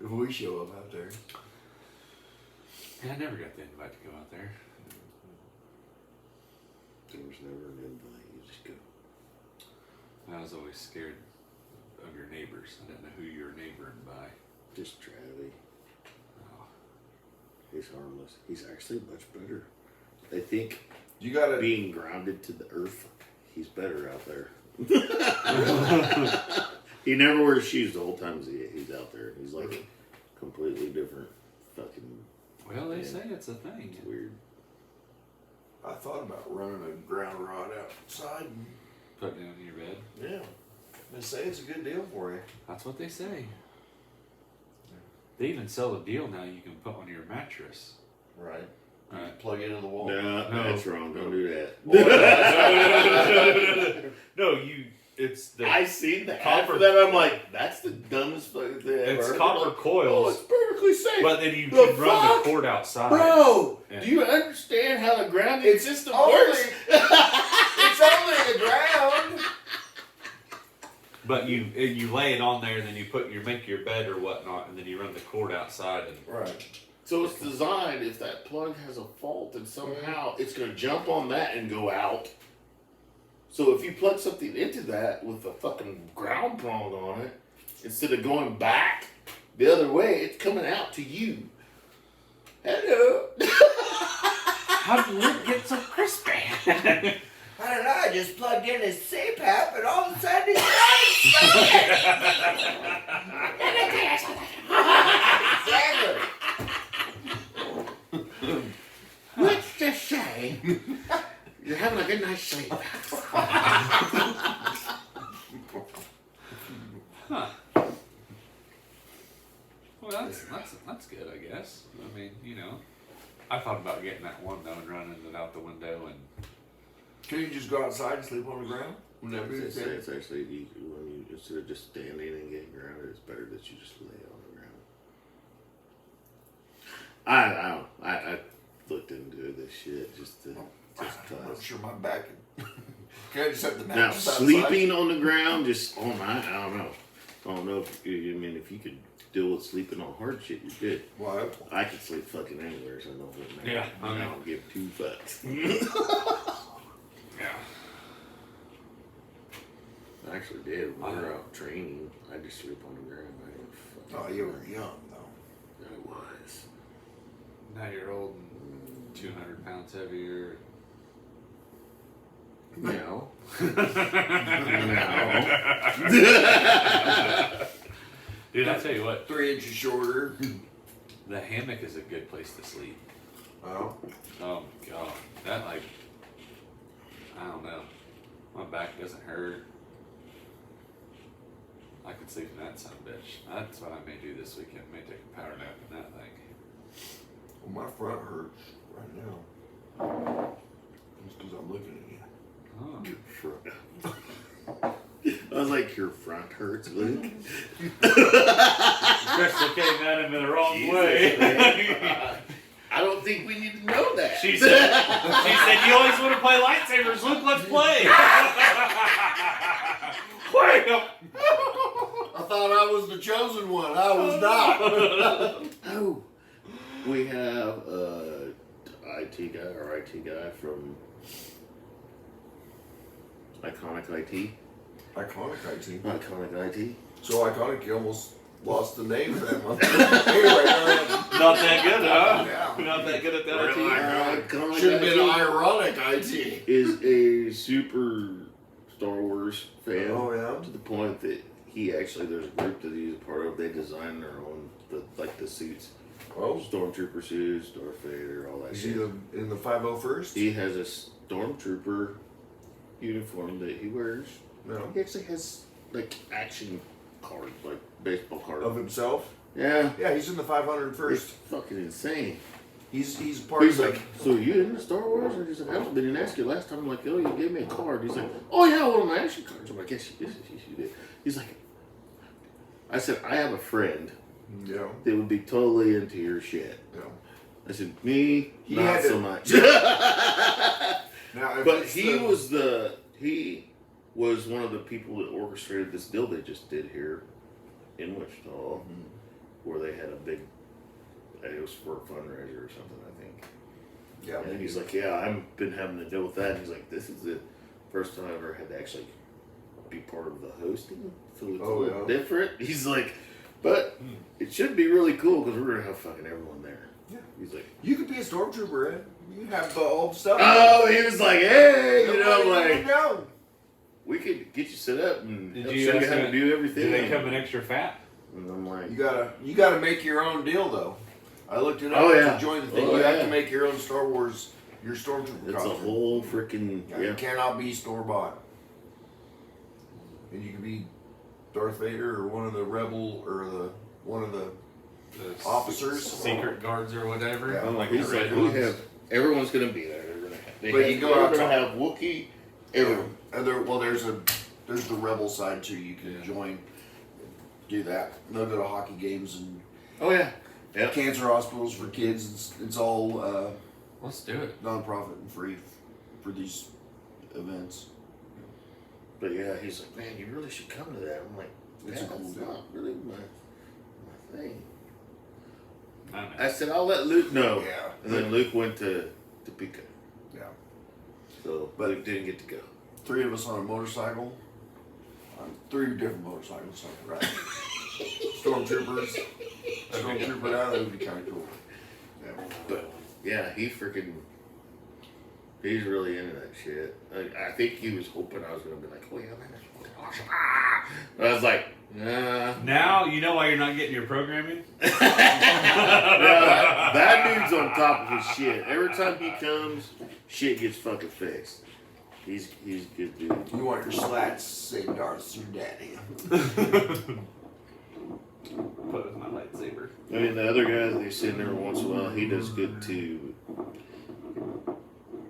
If we show up out there. Yeah, I never got the invite to go out there. There was never an invite. You just go. I was always scared of your neighbors. I didn't know who you were neighboring by. Just Travie. Oh. He's harmless. He's actually much better. I think You gotta. being grounded to the earth, he's better out there. He never wears shoes the whole time he's out there. He's like completely different. Fucking Well, they Yeah. say it's a thing. it's weird. I thought about running a ground rod outside. And, Put it down in your bed. yeah. They say it's a good deal for you. That's what they say. They even sell a deal now you can put on your mattress. Right. You Right. can plug it into the wall. No, No. that's wrong. Don't do that. No, it's the I seen the ad Copper- for that. I'm like, that's the dumbest fucking thing I've ever it's heard. copper I'm like, oh, coils, it's perfectly safe. but then you The can run fuck? the cord outside. Bro, Yeah. do you understand how the grounding It's system only- works? It's only the ground. But you lay it on there, and then you make your bed or whatnot, and then you run the cord outside. And Right. So it's designed if that plug has a fault and somehow it's going to jump on that and go out. So if you plug something into that with a fucking ground prong on it, instead of going back the other way, it's coming out to you. Hello. how did Luke get so crispy? I don't know, I just plugged in his CPAP and all of a sudden he started smoking! Exactly. What's to say? You're having a good night's sleep. Huh. Well, that's good, I guess. I mean, you know, I thought about getting that one though and running it out the window and. Can you just go outside and sleep on the ground? Wouldn't that be the It's same? actually, when you, instead of just standing and getting grounded, it's better that you just lay on the ground. I looked into this shit just to. I'm not sure my back. Can I just have the Now, mattress outside? sleeping on the ground, just I don't know. I don't know if you, I mean, if you could deal with sleeping on hard shit, you're good. Why? I could sleep fucking anywhere, so I don't really matter. Yeah, I okay. don't give two fucks. Yeah. I actually did when we were out training. I just sleep on the ground. I didn't fucking. Oh, you were young though. I was. Now you're old and 200 pounds heavier. No. Dude, I tell you what, 3 inches shorter. the hammock is a good place to sleep. Oh. Oh my god, that like, I don't know, my back doesn't hurt. I could sleep in that son of a bitch. That's what I may do this weekend. May take a power nap in that thing. Well, my front hurts right now. Just because I'm looking at you. Oh. I was like, your front hurts, Luke. Crystal came at him in the wrong way. I don't think we need to know that. She said, you always want to play lightsabers. Luke, let's play. Wait up. I thought I was the chosen one. I was not. Oh, we have IT guy from Iconic IT. Iconic IT. Iconic IT. So iconic, you almost lost the name for that month. Anyway, Not that good, huh? yeah. Not that good at that. Really? Iconic Should have been IT ironic IT. is a super Star Wars fan. Oh yeah. To the point that he actually, there's a group that he's a part of. They design their own, the suits, Oh. Stormtrooper suits, Darth Vader, all that Is shit. he in the 501st? He has a Stormtrooper uniform that he wears. No. He actually has like action cards, like baseball cards. Of himself? Yeah, Yeah, he's in the it's 501st. fucking insane. He's part He's of like, so you into Star Wars? And he's like, I didn't ask you last time. I'm like, oh, you gave me a card. He's like, oh yeah, one of my action cards. I'm like, yes, you did. He's like, I said, I have a friend Yeah. that would be totally into your shit. Yeah. I said, me, He not had so to- much. Now, if But it's he was one of the people that orchestrated this deal they just did here in Wichita, where they had a big, it was for a fundraiser or something, I think. Yeah. And he's like, yeah, I've been having to deal with that. And he's like, this is the first time I ever had to actually be part of the hosting. So it's a Oh, little yeah. different. He's like, but it should be really cool because we're going to have fucking everyone there. Yeah. He's like, You could be a stormtrooper, Ed. You have the old stuff. oh, he was like, hey, you know, like, no. we could get you set up and Did help you show you ask how to him- do everything. Do they come in extra fat? And I'm like, You gotta make your own deal though. I looked it up Oh, yeah. to join the thing. Oh, you have yeah. to make your own Star Wars, your stormtrooper it's a costume. whole freaking, Yeah, yeah. You cannot be store bought. And you can be Darth Vader or one of the rebel or one of the The Officers? secret guards or whatever. Yeah. Like He's the red like, we ones. have, everyone's going to be there. They're gonna have, But you go out they're to- going to have Wookiee, everyone. And there's the rebel side too. You can join, do that. And they'll go to hockey games and Oh, yeah. Yeah. cancer hospitals for kids. It's all Let's do it. non-profit and free for these events. But yeah, he's like, man, you really should come to that. I'm like, It's yeah, a cool that's deal. not really my thing. I know. I said, I'll let Luke know. Yeah. And then Luke went to Topeka. Yeah. So But- Luke didn't get to go. 3 of us on a motorcycle. On 3 different motorcycles, right? Stormtroopers. Stormtrooper out. That would be kind of cool. Yeah. But yeah, he freaking. He's really into that shit. I think he was hoping I was gonna be like, oh yeah, man, that's fucking awesome. Ah! But I was like, nah. Now you know why you're not getting your programming. That dude's on top of his shit. Every time he comes, shit gets fucking fixed. He's good dude. You want your slats say Darth's your daddy. Play with my lightsaber. I mean, the other guy that they send every once in a while, he does good too. I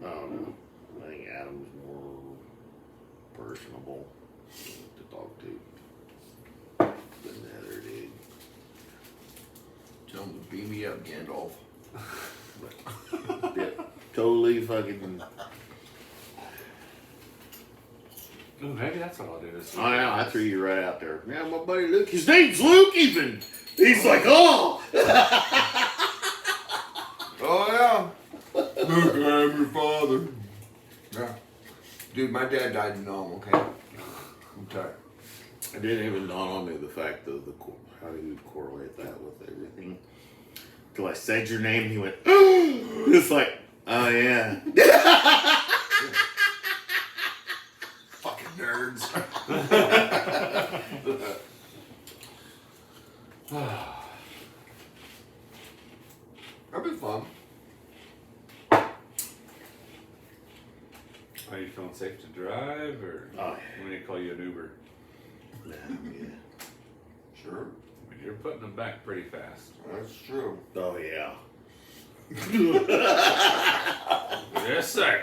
don't know. I think Adam's more personable to talk to than the other dude. Tell him to beam me up, Gandalf. Yeah, totally fucking. Ooh, maybe that's what I'll do. Is Oh yeah, I threw you right out there. Yeah, my buddy Luke. His name's Luke even. He's like, oh. Oh yeah. Look, I'm your father. Yeah. Dude, my dad died in Nome, okay? I'm tired. It didn't even dawn on me the fact of how you would correlate that with everything. Till I said your name, he went, it's like, oh yeah. Fucking nerds. That'd be fun. Are you feeling safe to drive, or Oh, we need to call you an Uber? Nah, yeah. Sure. You're putting them back pretty fast. That's true. Oh yeah. Yes, sir.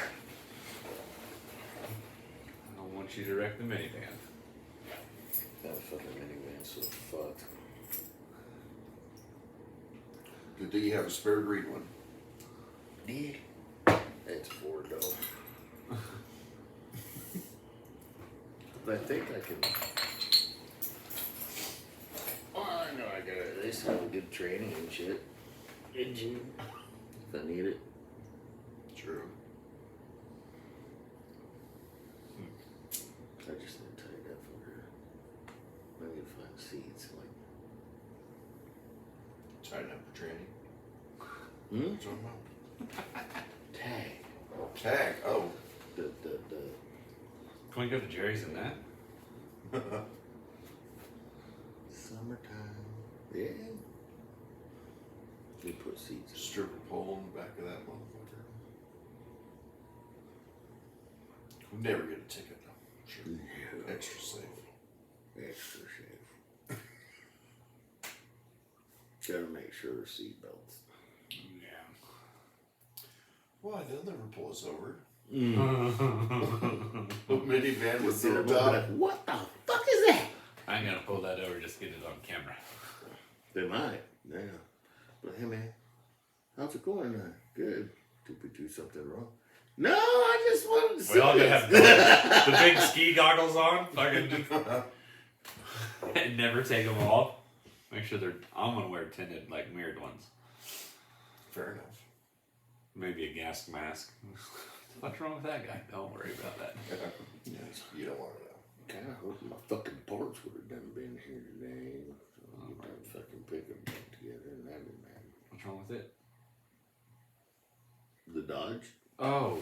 I don't want you to wreck the minivan. That fucking minivan's so fucked. Good thing you have a spare green one. Yeah. It's Ford though. But I think I can. Well, I know I gotta at least have a good training and shit. Engine. If I need it. True. I just need to tighten up for her. I need to find seats. Tighten up the training. Like, What's on tag. Tag. Oh. The. Can we go to Jerry's in that? Summertime. Yeah. We put seats. Stripper pole in the back of that motherfucker. We'll never get a ticket though. Sure. Yeah. Extra safe. Extra safe. Gotta make sure there's seatbelts. Yeah. Why? They'll never pull us over. Mm. A minivan with Sit no up and be top. like, what the fuck is that? I ain't gonna pull that over, just get it on camera. They might, yeah. But hey man, how's it going? Good. Did we do something wrong? No, I just wanted to see. We all gonna this. have the big ski goggles on, fucking, and never take them off. Make sure I'm gonna wear tinted, like mirrored ones. Fair enough. Maybe a gas mask. What's wrong with that guy? Don't worry about that. Yes, you don't want to know. Kinda hope my fucking parts would have done been here today. So I'll get that fucking pickup back together and that'd be mad. What's wrong with it? The Dodge? Oh,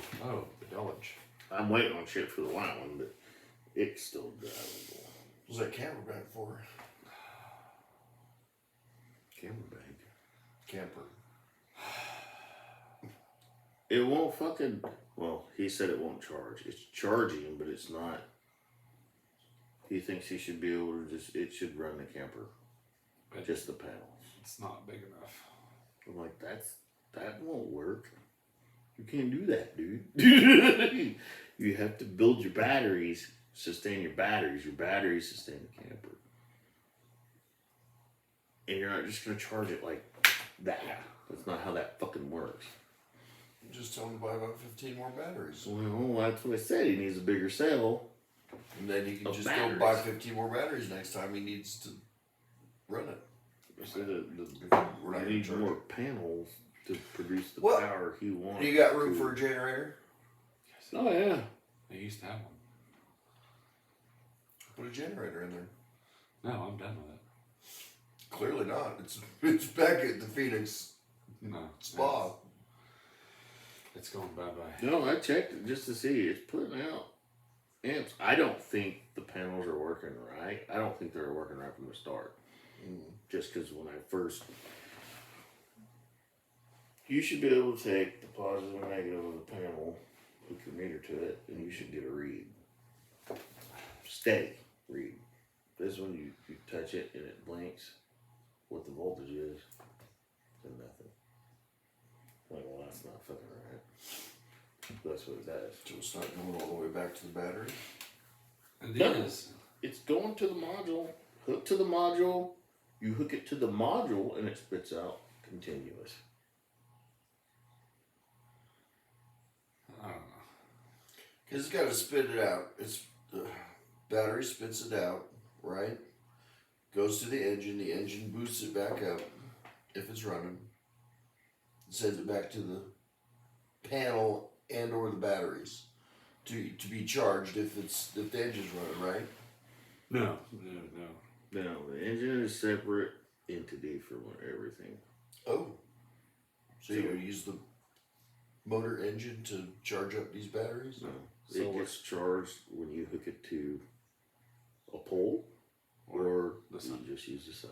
the Dodge. I'm waiting on shit for the white one, but it's still drivable. What's that camera bag for? Camera bag. Camper. It won't fucking. Well, he said it won't charge. It's charging, but it's not. He thinks he should be able to it should run the camper. But Just the panels. it's not big enough. I'm like, that won't work. You can't do that, dude. You have to build your batteries, sustain your batteries. Your batteries sustain the camper. And you're not just gonna charge it like that. That's not how that fucking works. Just tell him to buy about 15 more batteries. Well, that's what I said. He needs a bigger cell. And then he can Of just batteries. go buy 15 more batteries next time he needs to run it. So We're not you gonna need charge more it. panels to produce the What? power he wants. You got room for a generator? Oh yeah. They used to have one. Put a generator in there. No, I'm done with it. Clearly not. It's back at the Phoenix No. spa. It's going bye-bye. No, I checked it just to see. It's putting out amps. I don't think the panels are working right. I don't think they're working right from the start. Just because when I first, you should be able to take the positive and negative of the panel, hook your meter to it, and you should get a read. Steady read. This one, you touch it and it blinks. What the voltage is, and nothing. Like, well, that's not fucking right. That's what it does. So it's not going all the way back to the battery? It No. is. It's going to the module, hook to the module, you hook it to the module, and it spits out continuous. I don't know. Because it's got to spit it out. It's the battery spits it out, right? Goes to the engine boosts it back up if it's running. Sends it back to the panel and or the batteries to be charged if the engine's running, right? No. Now, the engine is a separate entity for everything. Oh. So you use the motor engine to charge up these batteries? No, So it gets charged when you hook it to a pole, or the you sun. just use the sun.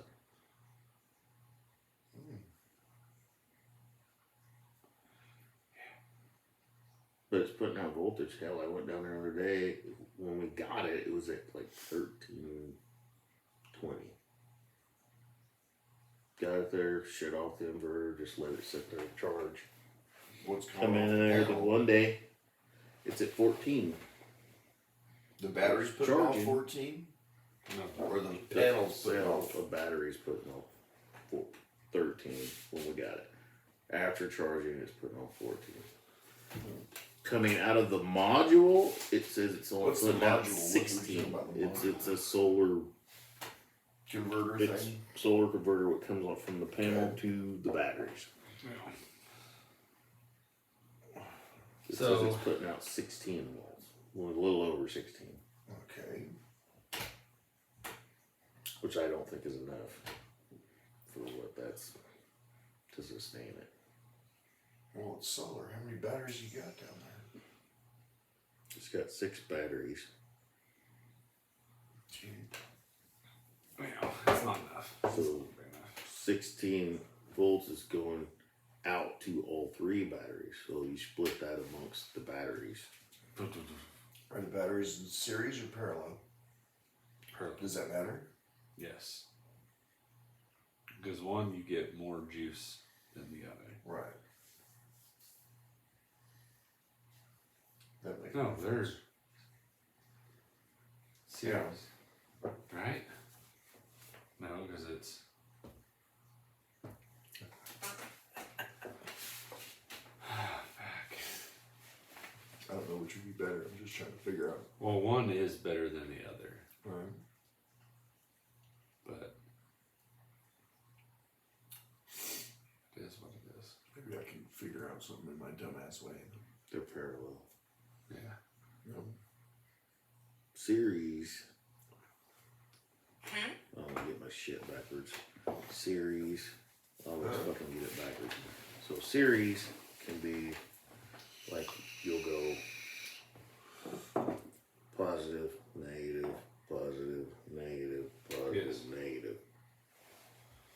But it's putting out voltage. Hell, I went down there the other day. When we got it, it was at like 1320. Got it there, shut off the inverter, just let it sit there and charge. What's Come going in on? there, the one day, it's at 14. The battery's putting off Charging. 14? No. Or the panel's putting Cell off? of batteries putting off 13 when we got it. After charging, it's putting off 14. Coming out of the module, it says it's only What's the putting out module? What are we 16. talking about, the It's a solar Converter it's thing? solar converter. What comes off from the panel Okay. to the batteries. It So- says it's putting out 16 volts, well, a little over 16, Okay. which I don't think is enough for what that's to sustain it. Well, it's solar. How many batteries you got down there? It's got 6 batteries. Gee. Well, it's not enough. So 16 volts is going out to all 3 batteries. So you split that amongst the batteries. Are the batteries in series or parallel? Does that matter? Yes. Because one, you get more juice than the other. Right. That makes No, sense. there's series, right? No, because it's back. I don't know which would be better. I'm just trying to figure out. Well, one is better than the other, Right. but it is what it is. Maybe I can figure out something in my dumbass way. They're parallel. Yeah. You know? Series. I'm gonna get my shit backwards. Series. I always fucking get it backwards. So series can be like you'll go positive, negative, positive, negative, positive, Yes. negative.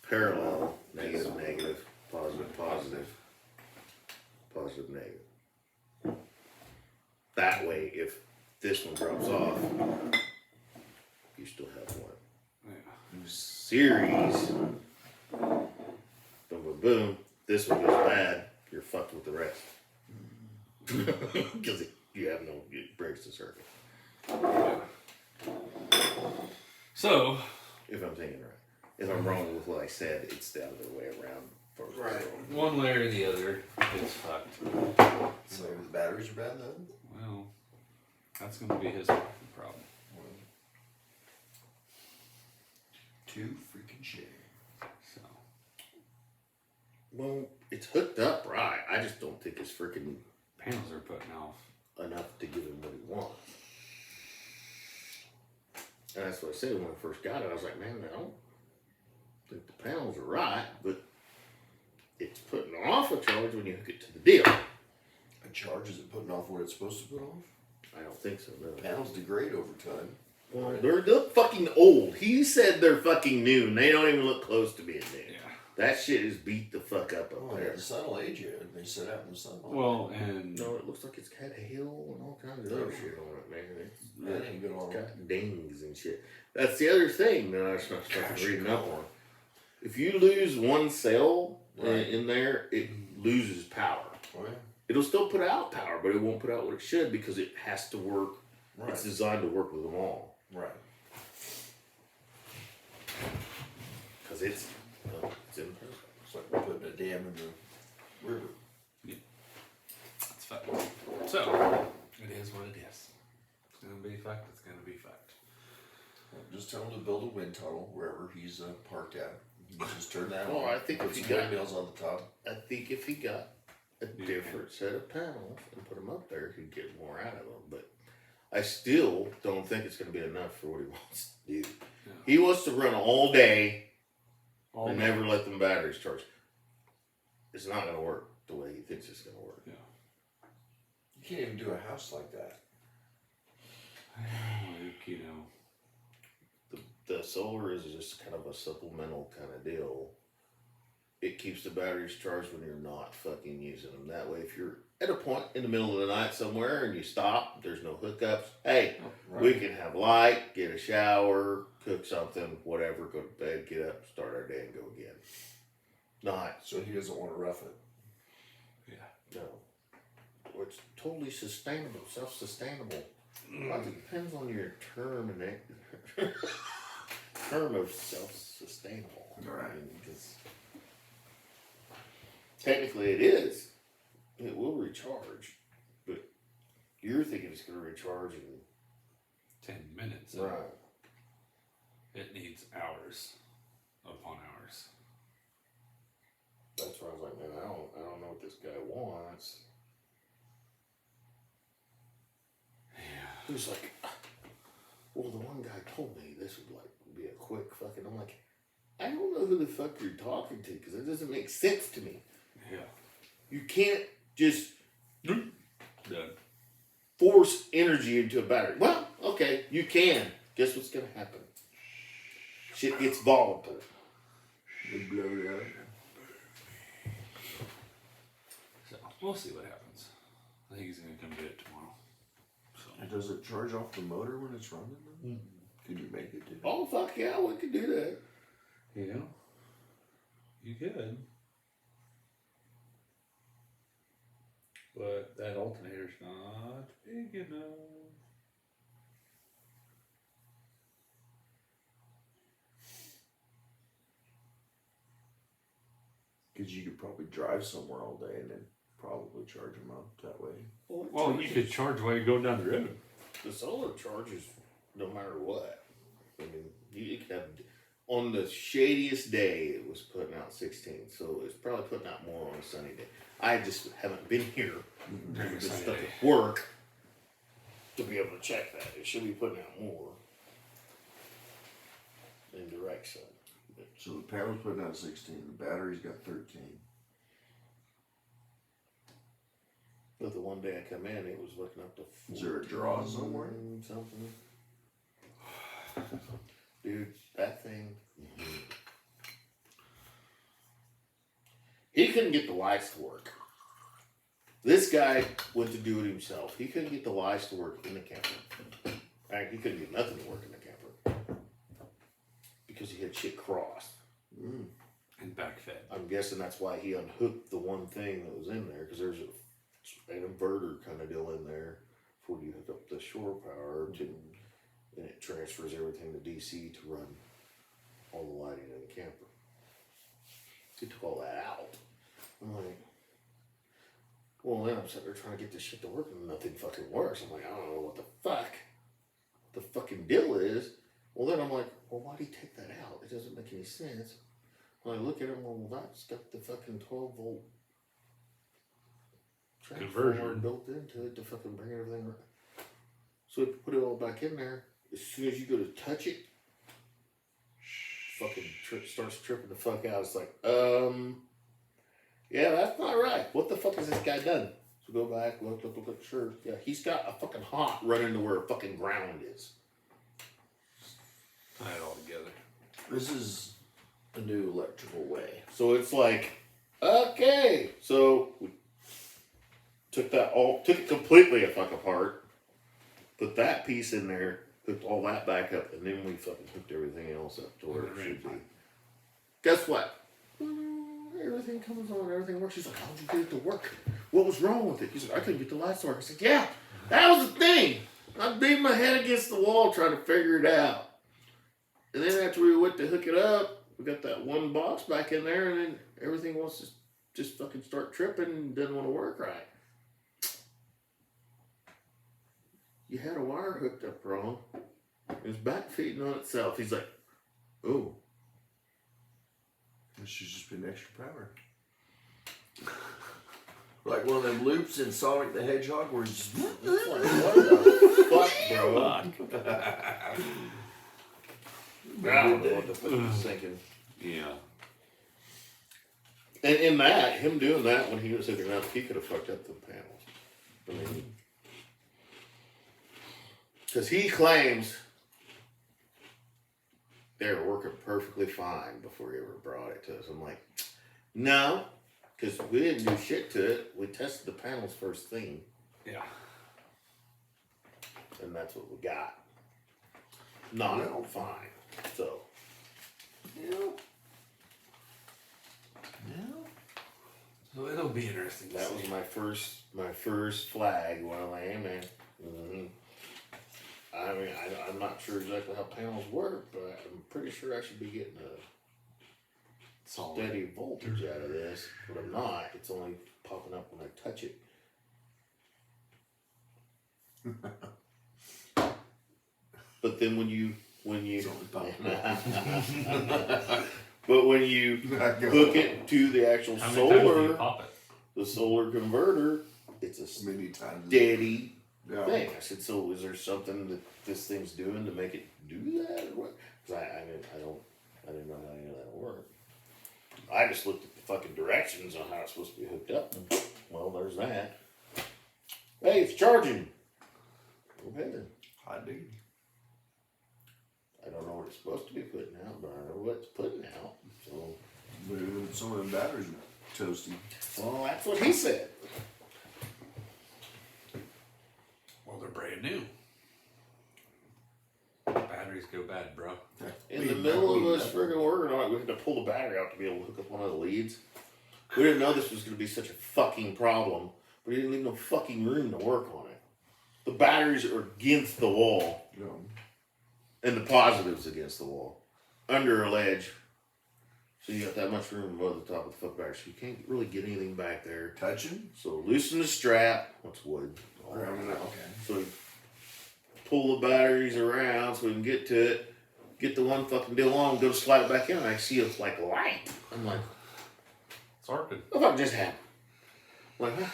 Parallel, negative, negative, positive, positive, positive, negative. That way, if this one drops off, you still have one. Yeah. Series, boom, boom, boom. This one goes bad, you're fucked with the rest. Because you have no, it breaks the circuit. Yeah. So, If I'm thinking right. If I'm wrong with what I said, it's the other way around. Right. one way or the other, it's fucked. So the batteries are bad then? Well, that's going to be his fucking problem. Too freaking shitty. So, Well, it's hooked up right. I just don't think it's freaking panels are putting off. enough to give him what he wants. And that's what I said when I first got it. I was like, man, I don't think the panels are right, but it's putting off a charge when you hook it to the deal. I a charge? Is it putting off what it's supposed to put off? I don't think so, no. Panels degrade over time. Well, they're fucking old. He said they're fucking new, and they don't even look close to being new. Yeah. That shit is beat the fuck up Oh, up yeah, there. the sun will age you. They sit out in the sun. Well, and No, it looks like it's got a hill and all kinds of other shit on it, man. that ain't good on It's got dings and shit. That's the other thing that I was fucking Gosh, reading come up on. on. If you lose one cell Right. in there, it loses power. Oh, yeah. It'll still put out power, but it won't put out what it should because it has to work. Right. It's designed to work with them all. Right. Because it's imperfect. It's like we're putting a dam in the river. it's fucked. So, it is what it is. It's gonna be fucked, it's gonna be fucked. Just tell him to build a wind tunnel wherever he's parked at. You can just turn that Oh, on. I think put if he some got- windmills on the top. I think if he got a Yeah. different set of panels and put them up there, he'd get more out of them. But I still don't think it's going to be enough for what he wants to do. Yeah. He wants to run all day All and day. never let them batteries charge. It's not going to work the way he thinks it's going to work. Yeah. You can't even do a house like that. Like, you know. The solar is just kind of a supplemental kind of deal. It keeps the batteries charged when you're not fucking using them. That way, if you're at a point in the middle of the night somewhere and you stop, there's no hookups. Hey, we can have light, get a shower, cook something, whatever, go to bed, get up, start our day and go again. Not, So he doesn't want to rough it. Yeah. no. Well, it's totally sustainable, self-sustainable. Well, it depends on your term and term of self-sustainable. Right. I mean, because technically it is. It will recharge, but you're thinking it's going to recharge in 10 minutes. right. It needs hours upon hours. That's why I was like, man, I don't know what this guy wants. Yeah. He was like, well, the one guy told me this would like be a quick fucking. I'm like, I don't know who the fuck you're talking to because it doesn't make sense to me. Yeah. You can't just Done. force energy into a battery. Well, okay, you can. Guess what's gonna happen? Shit gets volatile. They blow it out. So, we'll see what happens. I think he's going to come get it tomorrow. So, And does it charge off the motor when it's running? Then? Could you make it do that? Oh fuck yeah, we could do that. you know, you could. But that alternator's not big enough. Because you could probably drive somewhere all day and then probably charge them up that way. Well, you could charge while you're going down the road. The solar charges no matter what. I mean, you could have on the shadiest day it was putting out 16, so it's probably putting out more on a sunny day. I just haven't been here. During a Been sunny stuck day. at work to be able to check that. It should be putting out more in direct sun. So the panel's putting out 16, the battery's got 13. But the one day I come in, it was looking up to 14 Is there a draw somewhere? Something. Dude, that thing. He couldn't get the lights to work. This guy went to do it himself. He couldn't get the lights to work in the camper. He couldn't get nothing to work in the camper. Because he had shit crossed. And backfed. I'm guessing that's why he unhooked the one thing that was in there, because there's an inverter kind of deal in there before you hook up the shore power to, and it transfers everything to DC to run all the lighting in the camper. He took all that out. I'm like, well, then I'm sitting there trying to get this shit to work and nothing fucking works. I'm like, I don't know what the fuck the fucking deal is. Well, then I'm like, well, why'd he take that out? It doesn't make any sense. When I look at it, well, that's got the fucking 12 volt transformer Conversion. built into it to fucking bring everything right. So we put it all back in there. As soon as you go to touch it, fucking starts tripping the fuck out. It's like, yeah, that's not right. What the fuck has this guy done? to go back, look, sure. Yeah, he's got a fucking hot running to where a fucking ground is. Tie it all together. This is a new electrical way. So it's like, okay. So we took it completely a fuck apart, put that piece in there, hooked all that back up, and then we fucking hooked everything else up to where it should be. Guess what? Everything comes on, everything works. She's like, how'd you get it to work? What was wrong with it? He's like, I couldn't get the lights to work. I said, yeah, that was the thing. I beat my head against the wall trying to figure it out. And then after we went to hook it up, we got that one box back in there, and then everything wants to just fucking start tripping and doesn't want to work right. You had a wire hooked up wrong. It was back feeding on itself. He's like, oh. This should just been extra power. Like one of them loops in Sonic the Hedgehog where it's just. It's like, what the fuck, bro? I don't know what the fuck was thinking. Yeah. And in that, him doing that when he was hooking up, he could have fucked up the panels. I mean, because he claims they were working perfectly fine before he ever brought it to us. I'm like, no, because we didn't do shit to it. We tested the panels first thing, Yeah. and that's what we got. Not fine. So, Yeah. So it'll be interesting. that was my first flag. Well, I am, man. Mm-hmm. I mean, I'm not sure exactly how panels work, but I'm pretty sure I should be getting a steady voltage out of this. But I'm not. It's only popping up when I touch it. But then when you It's only popping up. but when you hook it to the actual How many times do you solar, pop it? the solar converter, it's a Many times. steady Yeah. thing. I said, so is there something that this thing's doing to make it do that or what? Because I didn't know how any of that worked. I just looked at the fucking directions on how it's supposed to be hooked up. And, well, there's that. Hey, it's charging. Okay then. I do. I don't know what it's supposed to be putting out, but I know what it's putting out. So, But some of them batteries are toasty. well, that's what he said. Well, they're brand new. Batteries go bad, bro. In the middle of us friggin' working on it, we had to pull the battery out to be able to hook up one of the leads. We didn't know this was going to be such a fucking problem, but we didn't leave no fucking room to work on it. The batteries are against the wall, You know, and the positives against the wall, under a ledge. So you got that much room above the top of the fucking battery, so you can't really get anything back there. touching? So loosen the strap. What's wood? Grounding out. Okay. So we pull the batteries around so we can get to it, get the one fucking deal on, go slide it back in, and I see it's like light. I'm like, It's working. what the fuck just happened? I'm like, huh?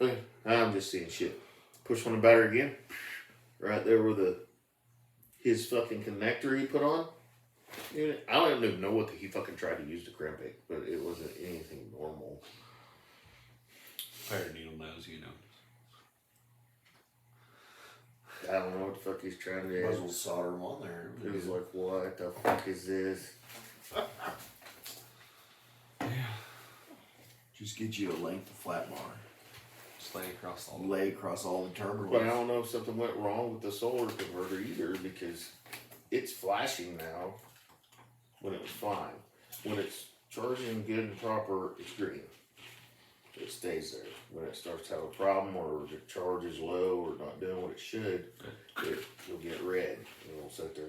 Okay, I'm just seeing shit. Push on the battery again, right there where his fucking connector he put on. I don't even know what he fucking tried to use to crimp it, but it wasn't anything normal. Fire needle nose, you know. I don't know what the fuck he's trying to Might as do. well solder them on there. It was like, what the fuck is this? Just get you a length of flat bar. Just lay across all the Lay across all the terminals. But I don't know if something went wrong with the solar converter either, because it's flashing now when it was fine. When it's charging good and proper, it's green. It stays there. When it starts to have a problem or the charge is low or not doing what it should, it'll get red. And it'll sit there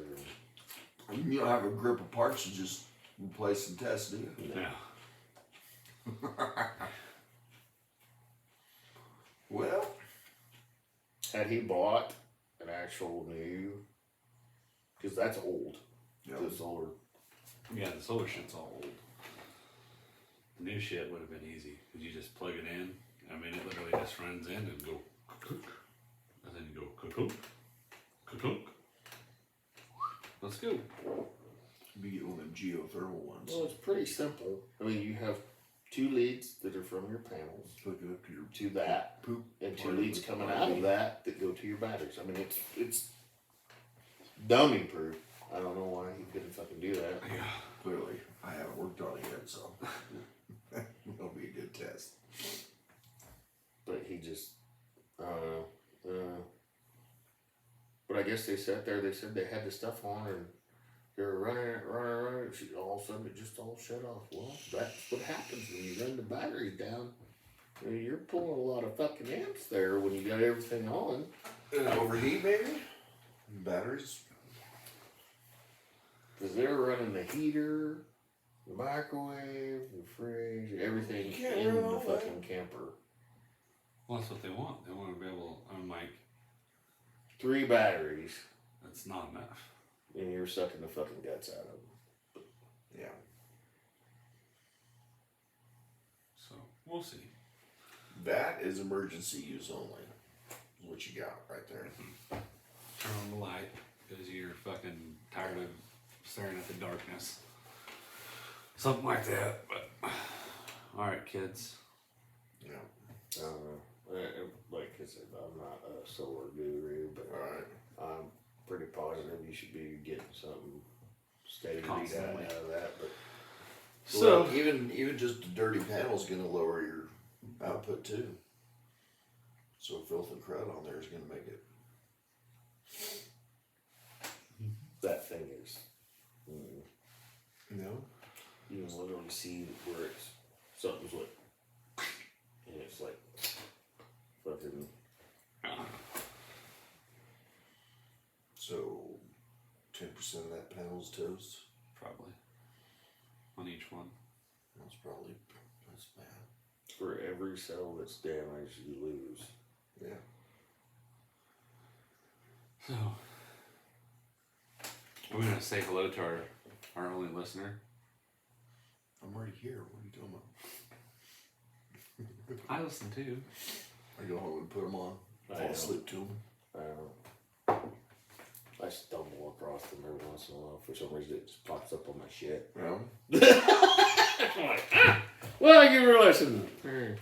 And you don't have a grip of parts, you just replace and test, do you? and Yeah. Well, had he bought an actual new, because that's old, yeah. the solar. Yeah, the solar shit's all old. The new shit would have been easy because you just plug it in. I mean, it literally just runs in and go cook, and then you go cook, cook. Let's go. Be getting one of them geothermal ones. Well, it's pretty simple. I mean, you have 2 leads that are from your panels Hook it up to your to that, poop. and 2 or leads the- coming out of that go to your batteries. I mean, it's dummy proof. I don't know why he couldn't fucking do that. Yeah. Clearly, I haven't worked on it yet, so it'll be a good test. But he just, I don't know. But I guess they sat there, they said they had the stuff on and they were running it. All of a sudden it just all shut off. Well, that's what happens when you run the batteries down. I mean, you're pulling a lot of fucking amps there when you got everything on. Overheat, maybe? Batteries? Because they're running the heater, the microwave, the fridge, everything You can't in run the all that. fucking camper. Well, that's what they want. They want to be able. I'm like, 3 batteries, that's not enough. and you're sucking the fucking guts out of them. Yeah. So we'll see. That is emergency use only. Is what you got right there. Turn on the light because you're fucking tired of staring at the darkness. Something like that. But all right, kids. Yeah. I don't know. Like I said, I'm not a solar guru, but Alright. I'm pretty positive you should be getting something steady Constantly. out of that. But So Well, even just the dirty panel's gonna lower your output too. So filth and crud on there is gonna make it. that thing is, No. you can literally see where it's something's like, and it's like fucking. So 10% of that panel's toast. probably on each one. That's bad. For every cell that's damaged, you lose. Yeah. So we're gonna say hello to our only listener. I'm already here. What are you talking about? I listen too. I go home and put them on. I Fall know. asleep to them. I don't know. I stumble across them every once in a while. For some reason, it just pops up on my shit. Well, I'm like, well, I give her a lesson. Well,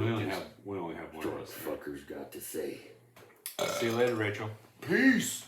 we only have one What listener. fuckers got to say. See you later, Rachel. peace.